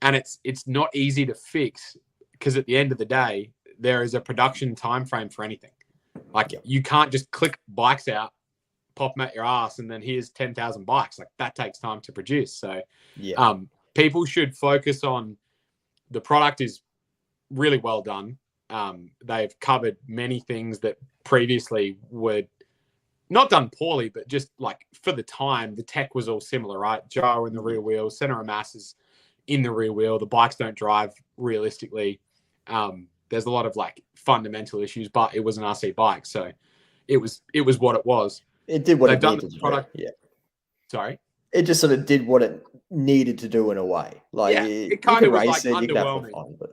And it's not easy to fix because at the end of the day, there is a production time frame for anything. Like you can't just click bikes out, pop them at your ass, and then here's 10,000 bikes. Like that takes time to produce. So people should focus on the product is really well done. They've covered many things that previously were not done poorly, but just like for the time, the tech was all similar, right? Gyro in the rear wheel, center of mass is in the rear wheel. The bikes don't drive realistically. There's a lot of like fundamental issues, but it was an RC bike, so it was what it was. It did what it needed to do. Yeah. Sorry. It just sort of did what it needed to do in a way. Like it kind of was like it, underwhelming, fun, but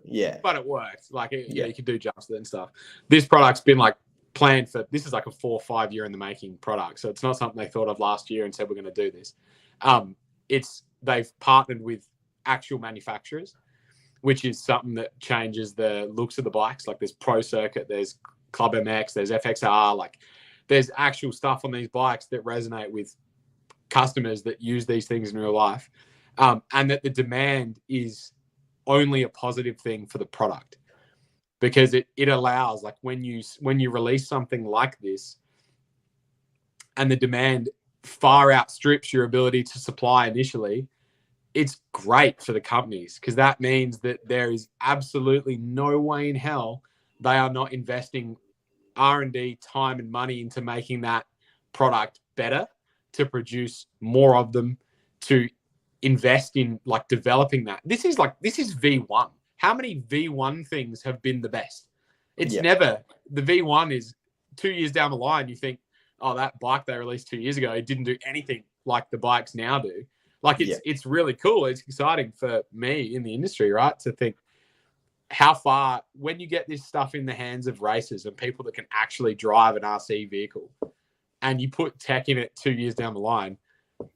it worked. Like you could do jumps and stuff. This product's been like planned for. This is like a 4 or 5 year in the making product, so it's not something they thought of last year and said we're going to do this. They've partnered with actual manufacturers, which is something that changes the looks of the bikes. Like there's Pro Circuit, there's Club MX, there's FXR. Like there's actual stuff on these bikes that resonate with customers that use these things in real life, and that the demand is only a positive thing for the product because it allows like when you release something like this, and the demand far outstrips your ability to supply initially, it's great for the companies, because that means that there is absolutely no way in hell they are not investing R&D time and money into making that product better, to produce more of them, to invest in like developing that. This is V1. How many V1 things have been the best? It's never. The V1 is 2 years down the line. You think, oh, that bike they released 2 years ago, it didn't do anything like the bikes now do. Like it's really cool. It's exciting for me in the industry, right? To think how far, when you get this stuff in the hands of racers and people that can actually drive an RC vehicle, and you put tech in it 2 years down the line,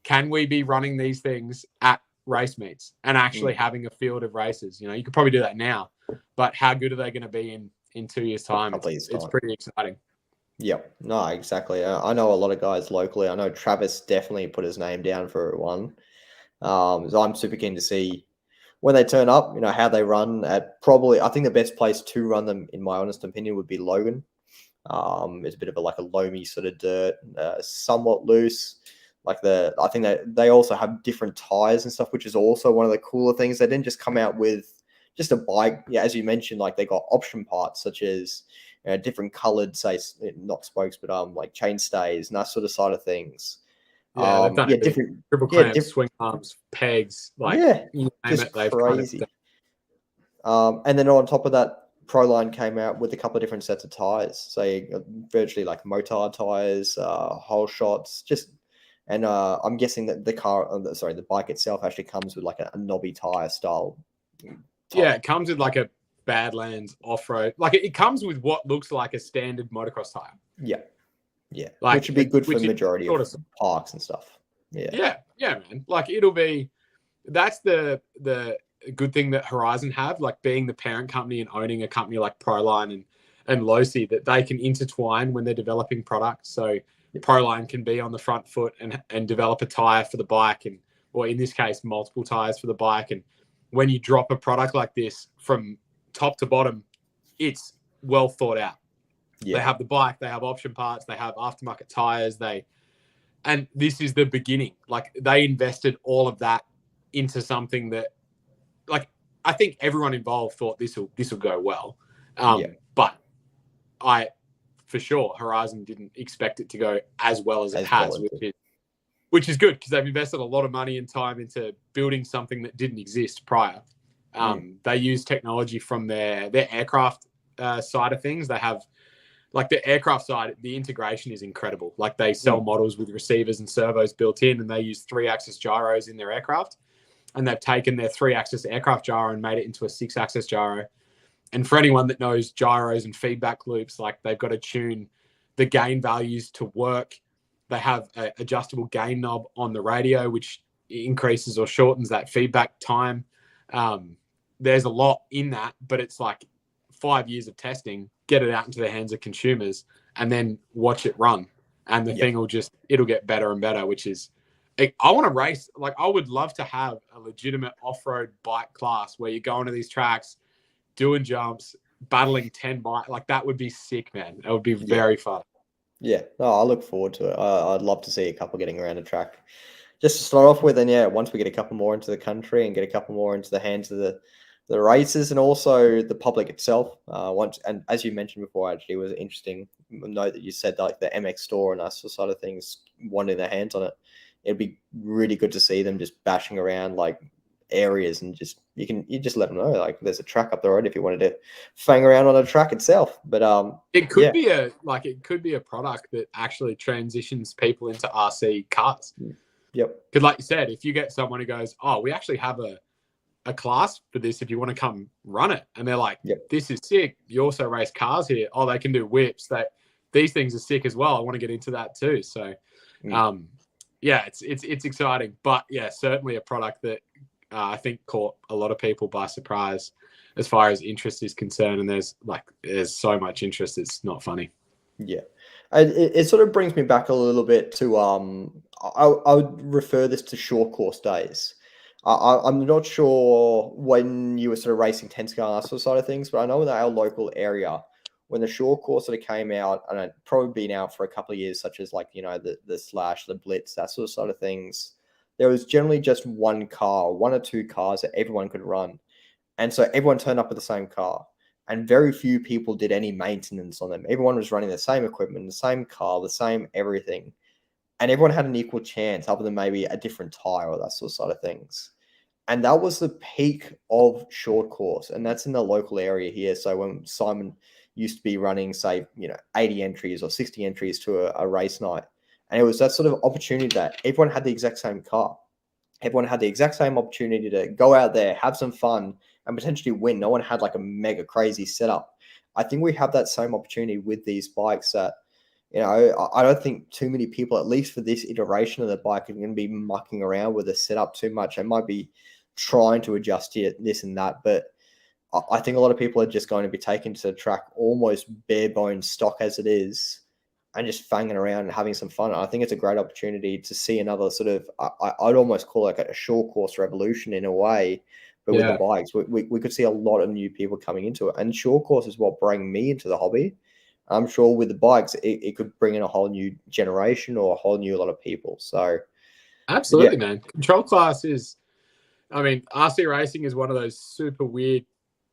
can we be running these things at race meets and actually having a field of racers? You know, you could probably do that now, but how good are they going to be in 2 years' time? It's pretty exciting. Yep. No, exactly. I know a lot of guys locally. I know Travis definitely put his name down for one. So I'm super keen to see when they turn up, you know, how they run at probably, I think the best place to run them, in my honest opinion, would be Logan. It's a bit of like a loamy sort of dirt, somewhat loose. I think that they also have different tires and stuff, which is also one of the cooler things. They didn't just come out with just a bike. Yeah, as you mentioned, like they got option parts such as different colored, say, not spokes, but like chain stays and that sort of side of things. Yeah, they've done different triple clamps, swing arms, pegs, like just crazy. And then on top of that, Proline came out with a couple of different sets of tires. So virtually like Motard tires, whole shots, and I'm guessing that the bike itself actually comes with like a knobby tire style. Yeah, it comes with like a Badlands off-road. Like it comes with what looks like a standard motocross tire. Yeah, like, which would be good for the majority of parks and stuff. Yeah, man. Like that's the good thing that Horizon have, like being the parent company and owning a company like Proline and Losi, that they can intertwine when they're developing products. So Proline can be on the front foot and develop a tire for the bike, or in this case, multiple tires for the bike. And when you drop a product like this from top to bottom, it's well thought out. They have the bike, they have option parts, they have aftermarket tires, and this is the beginning. Like they invested all of that into something that, like, I think everyone involved thought this will go well. But for sure, Horizon didn't expect it to go as well as it has, which is good, because they've invested a lot of money and time into building something that didn't exist prior. They use technology from their aircraft side of things. They have, like, the aircraft side, the integration is incredible. Like they sell models with receivers and servos built in, and they use 3-axis gyros in their aircraft. And they've taken their 3-axis aircraft gyro and made it into a 6-axis gyro. And for anyone that knows gyros and feedback loops, like they've got to tune the gain values to work. They have an adjustable gain knob on the radio, which increases or shortens that feedback time. There's a lot in that, but it's like 5 years of testing, get it out into the hands of consumers, and then watch it run. And the thing it'll get better and better, which is, I want to race. Like, I would love to have a legitimate off-road bike class where you go into these tracks, doing jumps, battling 10 bikes. Like, that would be sick, man. It would be very fun. Yeah, no, I look forward to it. I'd love to see a couple getting around the track. Just to start off with, and once we get a couple more into the country and get a couple more into the hands of the racers and also the public itself. And as you mentioned before, actually, it was an interesting note that you said, like the MX store and that sort of things wanting their hands on it. It'd be really good to see them just bashing around like areas, and you just let them know, like, there's a track up the road if you wanted to fang around on a track itself. But it could be a product that actually transitions people into RC cars. Yep. Because like you said, if you get someone who goes, oh, we actually have a class for this if you want to come run it, and they're like, this is sick. You also race cars here. Oh, they can do whips. These things are sick as well. I want to get into that too. So it's exciting. But yeah, certainly a product that I think caught a lot of people by surprise as far as interest is concerned. And there's so much interest, it's not funny. Yeah. It sort of brings me back a little bit to I would refer this to short course days. I'm not sure when you were sort of racing 10 scale and that sort of side of things, but I know in our local area, when the short course sort of came out, and it's probably been out for a couple of years, such as like, the Slash, the Blitz, that sort of things, there was generally just one or two cars that everyone could run. And so everyone turned up with the same car, and very few people did any maintenance on them. Everyone was running the same equipment, the same car, the same everything. And everyone had an equal chance, other than maybe a different tire or that sort of things. And that was the peak of short course, and that's in the local area here. So when Simon used to be running, say, 80 entries or 60 entries to a race night, and it was that sort of opportunity that everyone had the exact same car. Everyone had the exact same opportunity to go out there, have some fun, and potentially win. No one had like a mega crazy setup. I think we have that same opportunity with these bikes that, I don't think too many people, at least for this iteration of the bike, are going to be mucking around with the setup too much. They might be trying to adjust to this and that, but I think a lot of people are just going to be taking to the track almost bare bones stock as it is, and just fanging around and having some fun. I think it's a great opportunity to see another sort of, I'd almost call it like a short course revolution in a way, but with the bikes, we could see a lot of new people coming into it. And short course is what brought me into the hobby. I'm sure with the bikes, it could bring in a whole new generation or a whole new lot of people. So, Absolutely, man. Control class is, RC racing is one of those super weird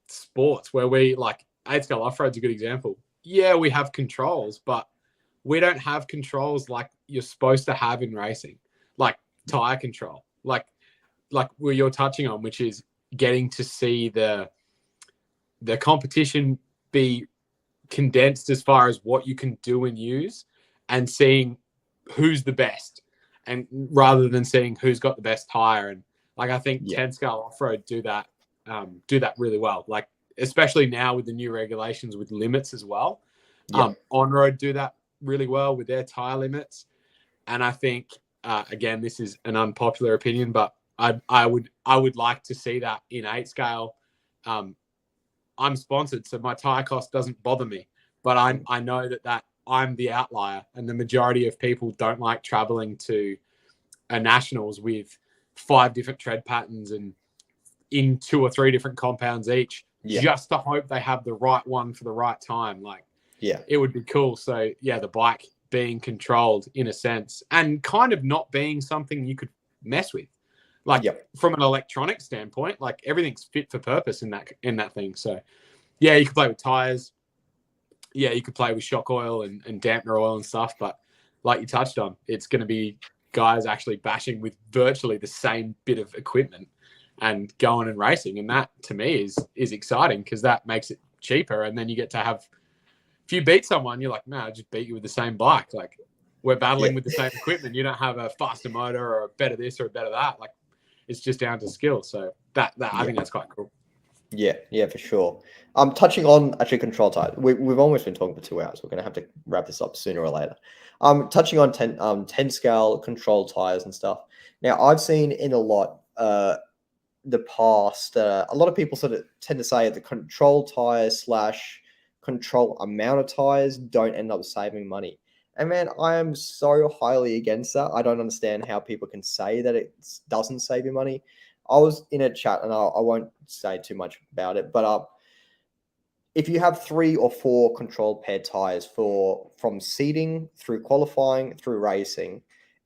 sports where we, like, 8-scale off-road's a good example. Yeah, we have controls, but we don't have controls like you're supposed to have in racing, like tire control, like where you're touching on, which is getting to see the competition be condensed as far as what you can do and use, and seeing who's the best, and rather than seeing who's got the best tire. And like, I think 10-scale off-road do that really well, like especially now with the new regulations with limits as well. On-road do that really well with their tire limits. And I think again, this is an unpopular opinion, but I would like to see that in 8-scale. I'm sponsored, so my tire cost doesn't bother me, but I know that I'm the outlier, and the majority of people don't like traveling to a nationals with 5 different tread patterns and in 2 or 3 different compounds each, just to hope they have the right one for the right time. Like, it would be cool. So the bike being controlled in a sense, and kind of not being something you could mess with. Like, from an electronic standpoint, like, everything's fit for purpose in that thing. So you could play with tires. You could play with shock oil and dampener oil and stuff. But like you touched on, it's going to be guys actually bashing with virtually the same bit of equipment and going and racing. And that, to me, is exciting, because that makes it cheaper. And then you get to have, if you beat someone, you're like, no, I just beat you with the same bike. Like, we're battling with the same equipment. You don't have a faster motor or a better this or a better that. Like, it's just down to skill. So that I think that's quite cool. Yeah, for sure. Touching on actually control tires, we've almost been talking for 2 hours. We're going to have to wrap this up sooner or later. Touching on 10 scale control tires and stuff. Now, I've seen in a lot the past, a lot of people sort of tend to say the control tires / control amount of tires don't end up saving money. And man, I am so highly against that. I don't understand how people can say that it doesn't save you money. I was in a chat, and I won't say too much about it, but if you have 3 or 4 controlled pair tires from seeding through qualifying through racing,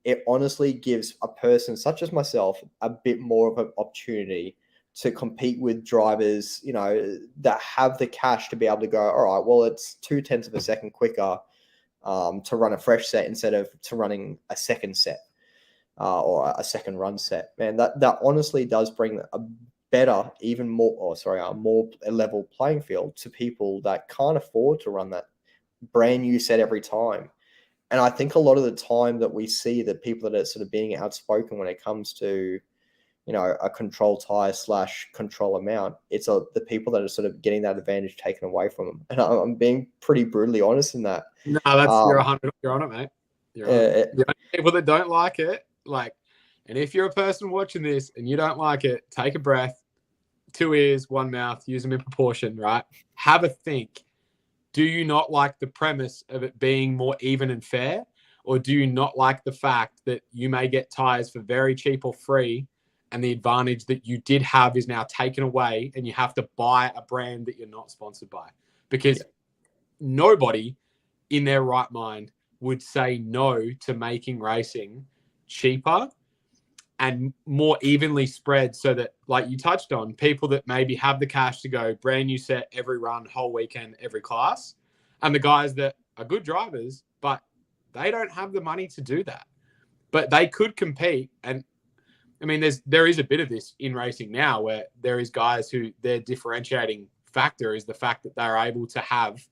it honestly gives a person such as myself a bit more of an opportunity to compete with drivers, that have the cash to be able to go, all right, well, it's 0.2 of a second quicker to run a fresh set instead of to running a second set. Or a second run set. Man, that honestly does bring a better, a more level playing field to people that can't afford to run that brand new set every time. And I think a lot of the time that we see the people that are sort of being outspoken when it comes to, a control tire / control amount, it's the people that are sort of getting that advantage taken away from them. And I'm being pretty brutally honest in that. No, you're on it, mate. You're on it. The only people that don't like it, like, and if you're a person watching this and you don't like it, take a breath, 2 ears, 1 mouth, use them in proportion, right? Have a think. Do you not like the premise of it being more even and fair? Or do you not like the fact that you may get tires for very cheap or free, and the advantage that you did have is now taken away, and you have to buy a brand that you're not sponsored by? Because nobody in their right mind would say no to making racing cheaper and more evenly spread, so that, like you touched on, people that maybe have the cash to go brand new set every run, whole weekend, every class, and the guys that are good drivers, but they don't have the money to do that. But they could compete. And I mean, there is a bit of this in racing now, where there is guys who their differentiating factor is the fact that they're able to have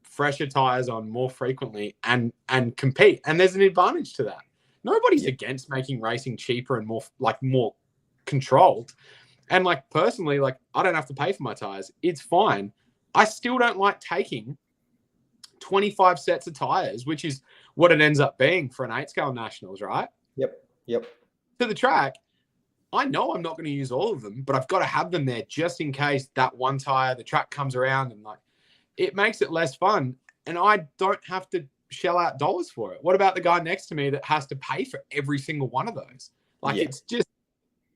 fresher tires on more frequently and compete. And there's an advantage to that. Nobody's against making racing cheaper and more controlled. And like, personally, like, I don't have to pay for my tires. It's fine. I still don't like taking 25 sets of tires, which is what it ends up being for an 8-scale nationals, right? Yep. To the track. I know I'm not going to use all of them, but I've got to have them there just in case that one tire, the track comes around, and like, it makes it less fun. And I don't have to shell out dollars for it. What about the guy next to me that has to pay for every single one of those? Like, it's just,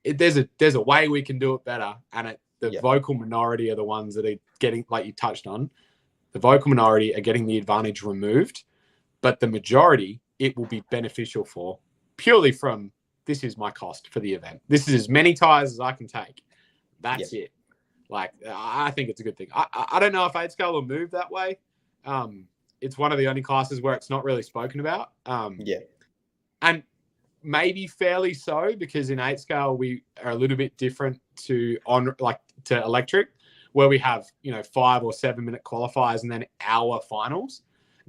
there's a way we can do it better. And the vocal minority are the ones that are getting, like you touched on, the vocal minority are getting the advantage removed, but the majority, it will be beneficial for, purely from, this is my cost for the event. This is as many tires as I can take. That's it. Like, I think it's a good thing. I don't know if 8-scale will move that way. It's one of the only classes where it's not really spoken about. And maybe fairly so, because in 8-scale we are a little bit different to electric, where we have 5 or 7 minute qualifiers and then hour finals,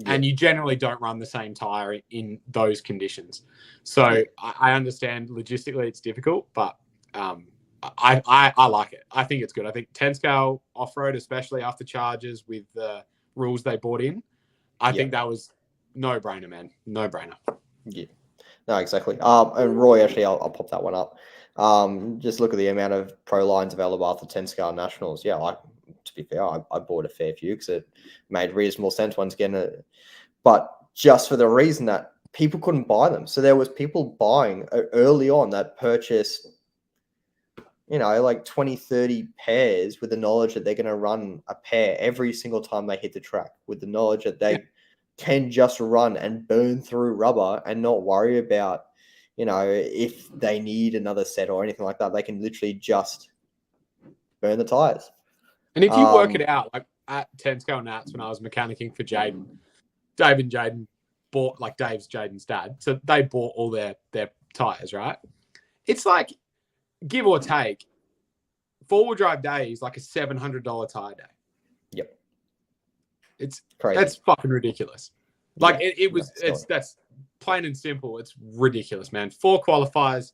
and you generally don't run the same tire in those conditions. So I understand logistically it's difficult, but I like it. I think it's good. I think 10-scale off-road, especially after charges with the rules they brought in, I think that was no-brainer, man. No-brainer. Yeah. No, exactly. And Roy, actually, I'll pop that one up. Just look at the amount of pro lines available after 10-scale nationals. Yeah, to be fair, I bought a fair few because it made reasonable sense once again. But just for the reason that people couldn't buy them. So there was people buying early on that purchased, like 20, 30 pairs with the knowledge that they're going to run a pair every single time they hit the track, with the knowledge that they can just run and burn through rubber and not worry about, if they need another set or anything like that. They can literally just burn the tires. And if you work it out, like at 10-scale Nats, when I was mechanicking for Jaden, Dave and Jaden bought, like, Dave's Jaden's dad, so they bought all their tires, right? It's like, give or take, 4-wheel drive day is like a $700 tire day. Yep. It's crazy. That's fucking ridiculous. Like, that's plain and simple. It's ridiculous, man. 4 qualifiers,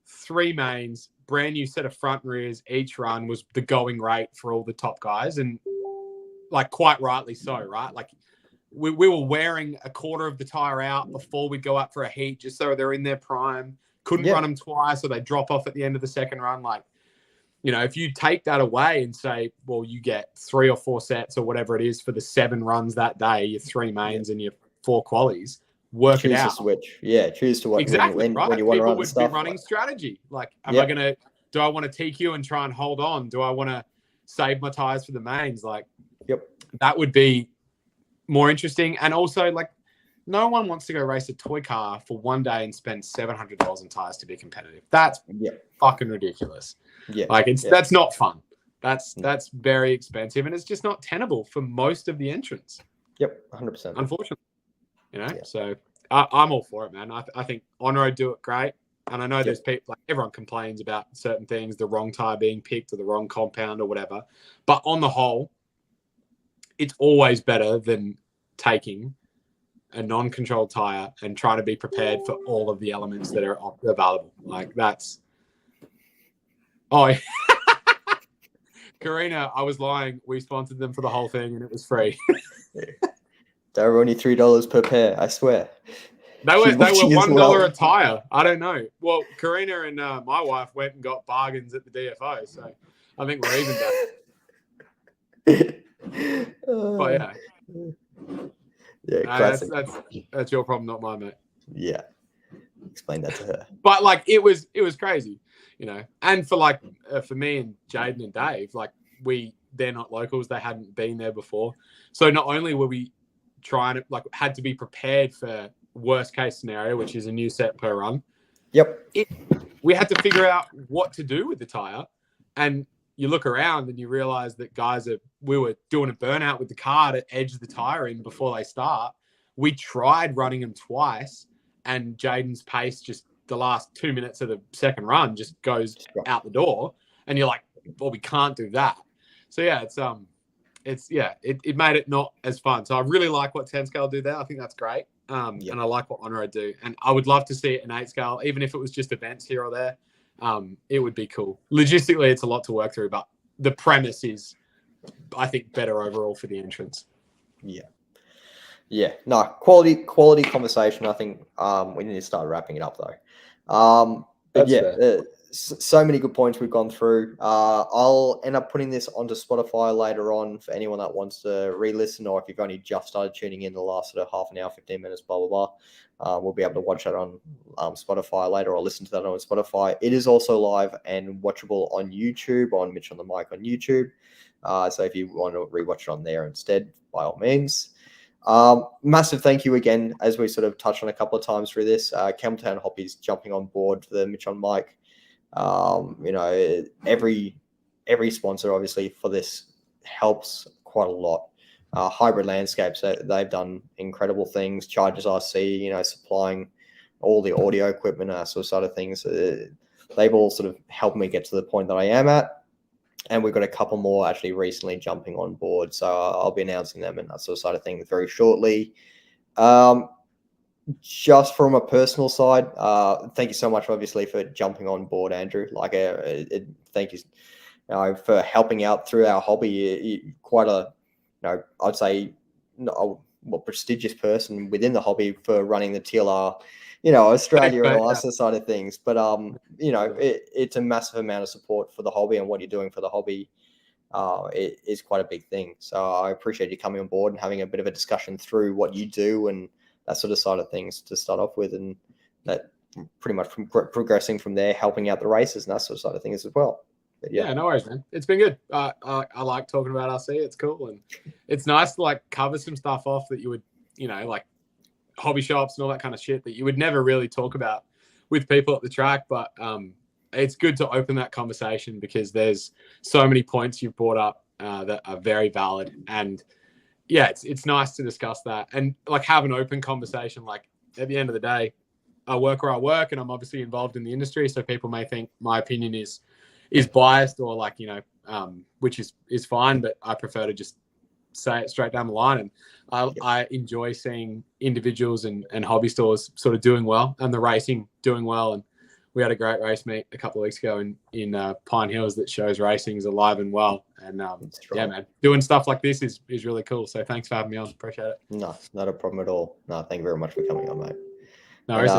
3 mains, brand new set of front and rears. Each run was the going rate for all the top guys. And, like, quite rightly so, right? Like, we were wearing a quarter of the tire out before we go up for a heat, just so they're in their prime. Couldn't run them twice, or they drop off at the end of the second run. Like, if you take that away and say, well, you get 3 or 4 sets or whatever it is for the 7 runs that day, your 3 mains and your 4 qualies, work it out. Choose to switch. Yeah, choose to what exactly, when right? you want to People run would stuff. be running strategy. Like, do I want to TQ and try and hold on? Do I want to save my tires for the mains? Like, that would be more interesting. And also, like, no one wants to go race a toy car for one day and spend $700 on tires to be competitive. That's fucking ridiculous. Yeah, like, that's not fun. That's very expensive, and it's just not tenable for most of the entrants. Yep, 100%. Unfortunately, So I'm all for it, man. I think on-road do it great, and I know there's people, like, everyone complains about certain things, the wrong tire being picked or the wrong compound or whatever. But on the whole, it's always better than taking a non-controlled tire and trying to be prepared for all of the elements that are available. Like, that's... Oh, Karina, I was lying. We sponsored them for the whole thing and it was free. They were only $3 per pair, I swear. They were $1 a tire. I don't know. Well, Karina and my wife went and got bargains at the DFO, so I think we're even better. But classic. That's your problem, not mine, mate. Yeah, explain that to her. But, like, it was crazy, And for me and Jaden and Dave, like, we they're not locals, they hadn't been there before. So not only were we trying to had to be prepared for worst case scenario, which is a new set per run. Yep. We had to figure out what to do with the tire, and you look around and you realize that we were doing a burnout with the car to edge the tire in before they start. We tried running them twice, and Jaden's pace just the last 2 minutes of the second run just goes out the door, and you're like, well, we can't do that. So yeah, it made it not as fun. So I really like what 10 scale do there. I think that's great. And I like what On-Road do. And I would love to see it in 8 scale, even if it was just events here or there. It would be cool. Logistically, it's a lot to work through, but the premise is, I think, better overall for the entrance. Yeah. No, quality conversation. I think we need to start wrapping it up though. But so many good points we've gone through. I'll end up putting this onto Spotify later on for anyone that wants to re-listen, or if you've only just started tuning in the last sort of half an hour, 15 minutes, blah, blah, blah. We'll be able to watch that on Spotify later, or listen to that on Spotify. It is also live and watchable on YouTube, on Mitch on the Mic on YouTube. So if you want to rewatch it on there instead, by all means. Massive thank you again, as we sort of touched on a couple of times through this. Campbelltown Hobbies jumping on board for the Mitch on Mic. Every sponsor obviously for this helps quite a lot. Hybrid Landscapes, they've done incredible things. Chargers RC, supplying all the audio equipment, sort of things. They've all sort of helped me get to the point that I am at. And we've got a couple more actually recently jumping on board. So I'll be announcing them and that sort of thing very shortly. Just from a personal side, thank you so much, obviously, for jumping on board, Andrew. Thank you, for helping out through our hobby. Quite a, I'd say, prestigious person within the hobby for running the TLR, Australia and all that side of things. But it's a massive amount of support for the hobby, and what you're doing for the hobby it is quite a big thing. So I appreciate you coming on board and having a bit of a discussion through what you do and that sort of side of things to start off with, and that pretty much from progressing from there, helping out the races and that sort of side of things as well. But yeah, no worries, man. It's been good. I like talking about RC. It's cool, and it's nice to cover some stuff off that you would, hobby shops and all that kind of shit that you would never really talk about with people at the track. But it's good to open that conversation, because there's so many points you've brought up that are very valid. And yeah, it's nice to discuss that and have an open conversation. At the end of the day, I work where I work, and I'm obviously involved in the industry. So people may think my opinion is biased, or which is fine, but I prefer to just say it straight down the line. And I enjoy seeing individuals and hobby stores sort of doing well, and the racing doing well. And we had a great race meet a couple of weeks ago in Pine Hills that shows racing is alive and well. And yeah, man, doing stuff like this is really cool. So thanks for having me on. Appreciate it. No, not a problem at all. No, thank you very much for coming on, mate. No worries.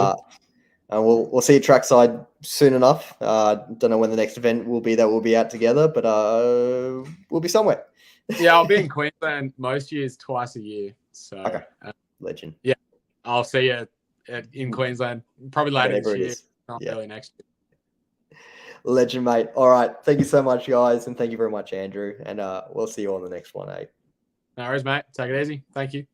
And we'll see you trackside soon enough. Don't know when the next event will be that we'll be at together, but we'll be somewhere. Yeah, I'll be in Queensland most years, twice a year. So okay. Legend. Yeah, I'll see you in Queensland probably later this year, not yeah. early next year. Legend, mate. All right. Thank you so much, guys. And thank you very much, Andrew. And we'll see you on the next one, eh? No worries, mate. Take it easy. Thank you.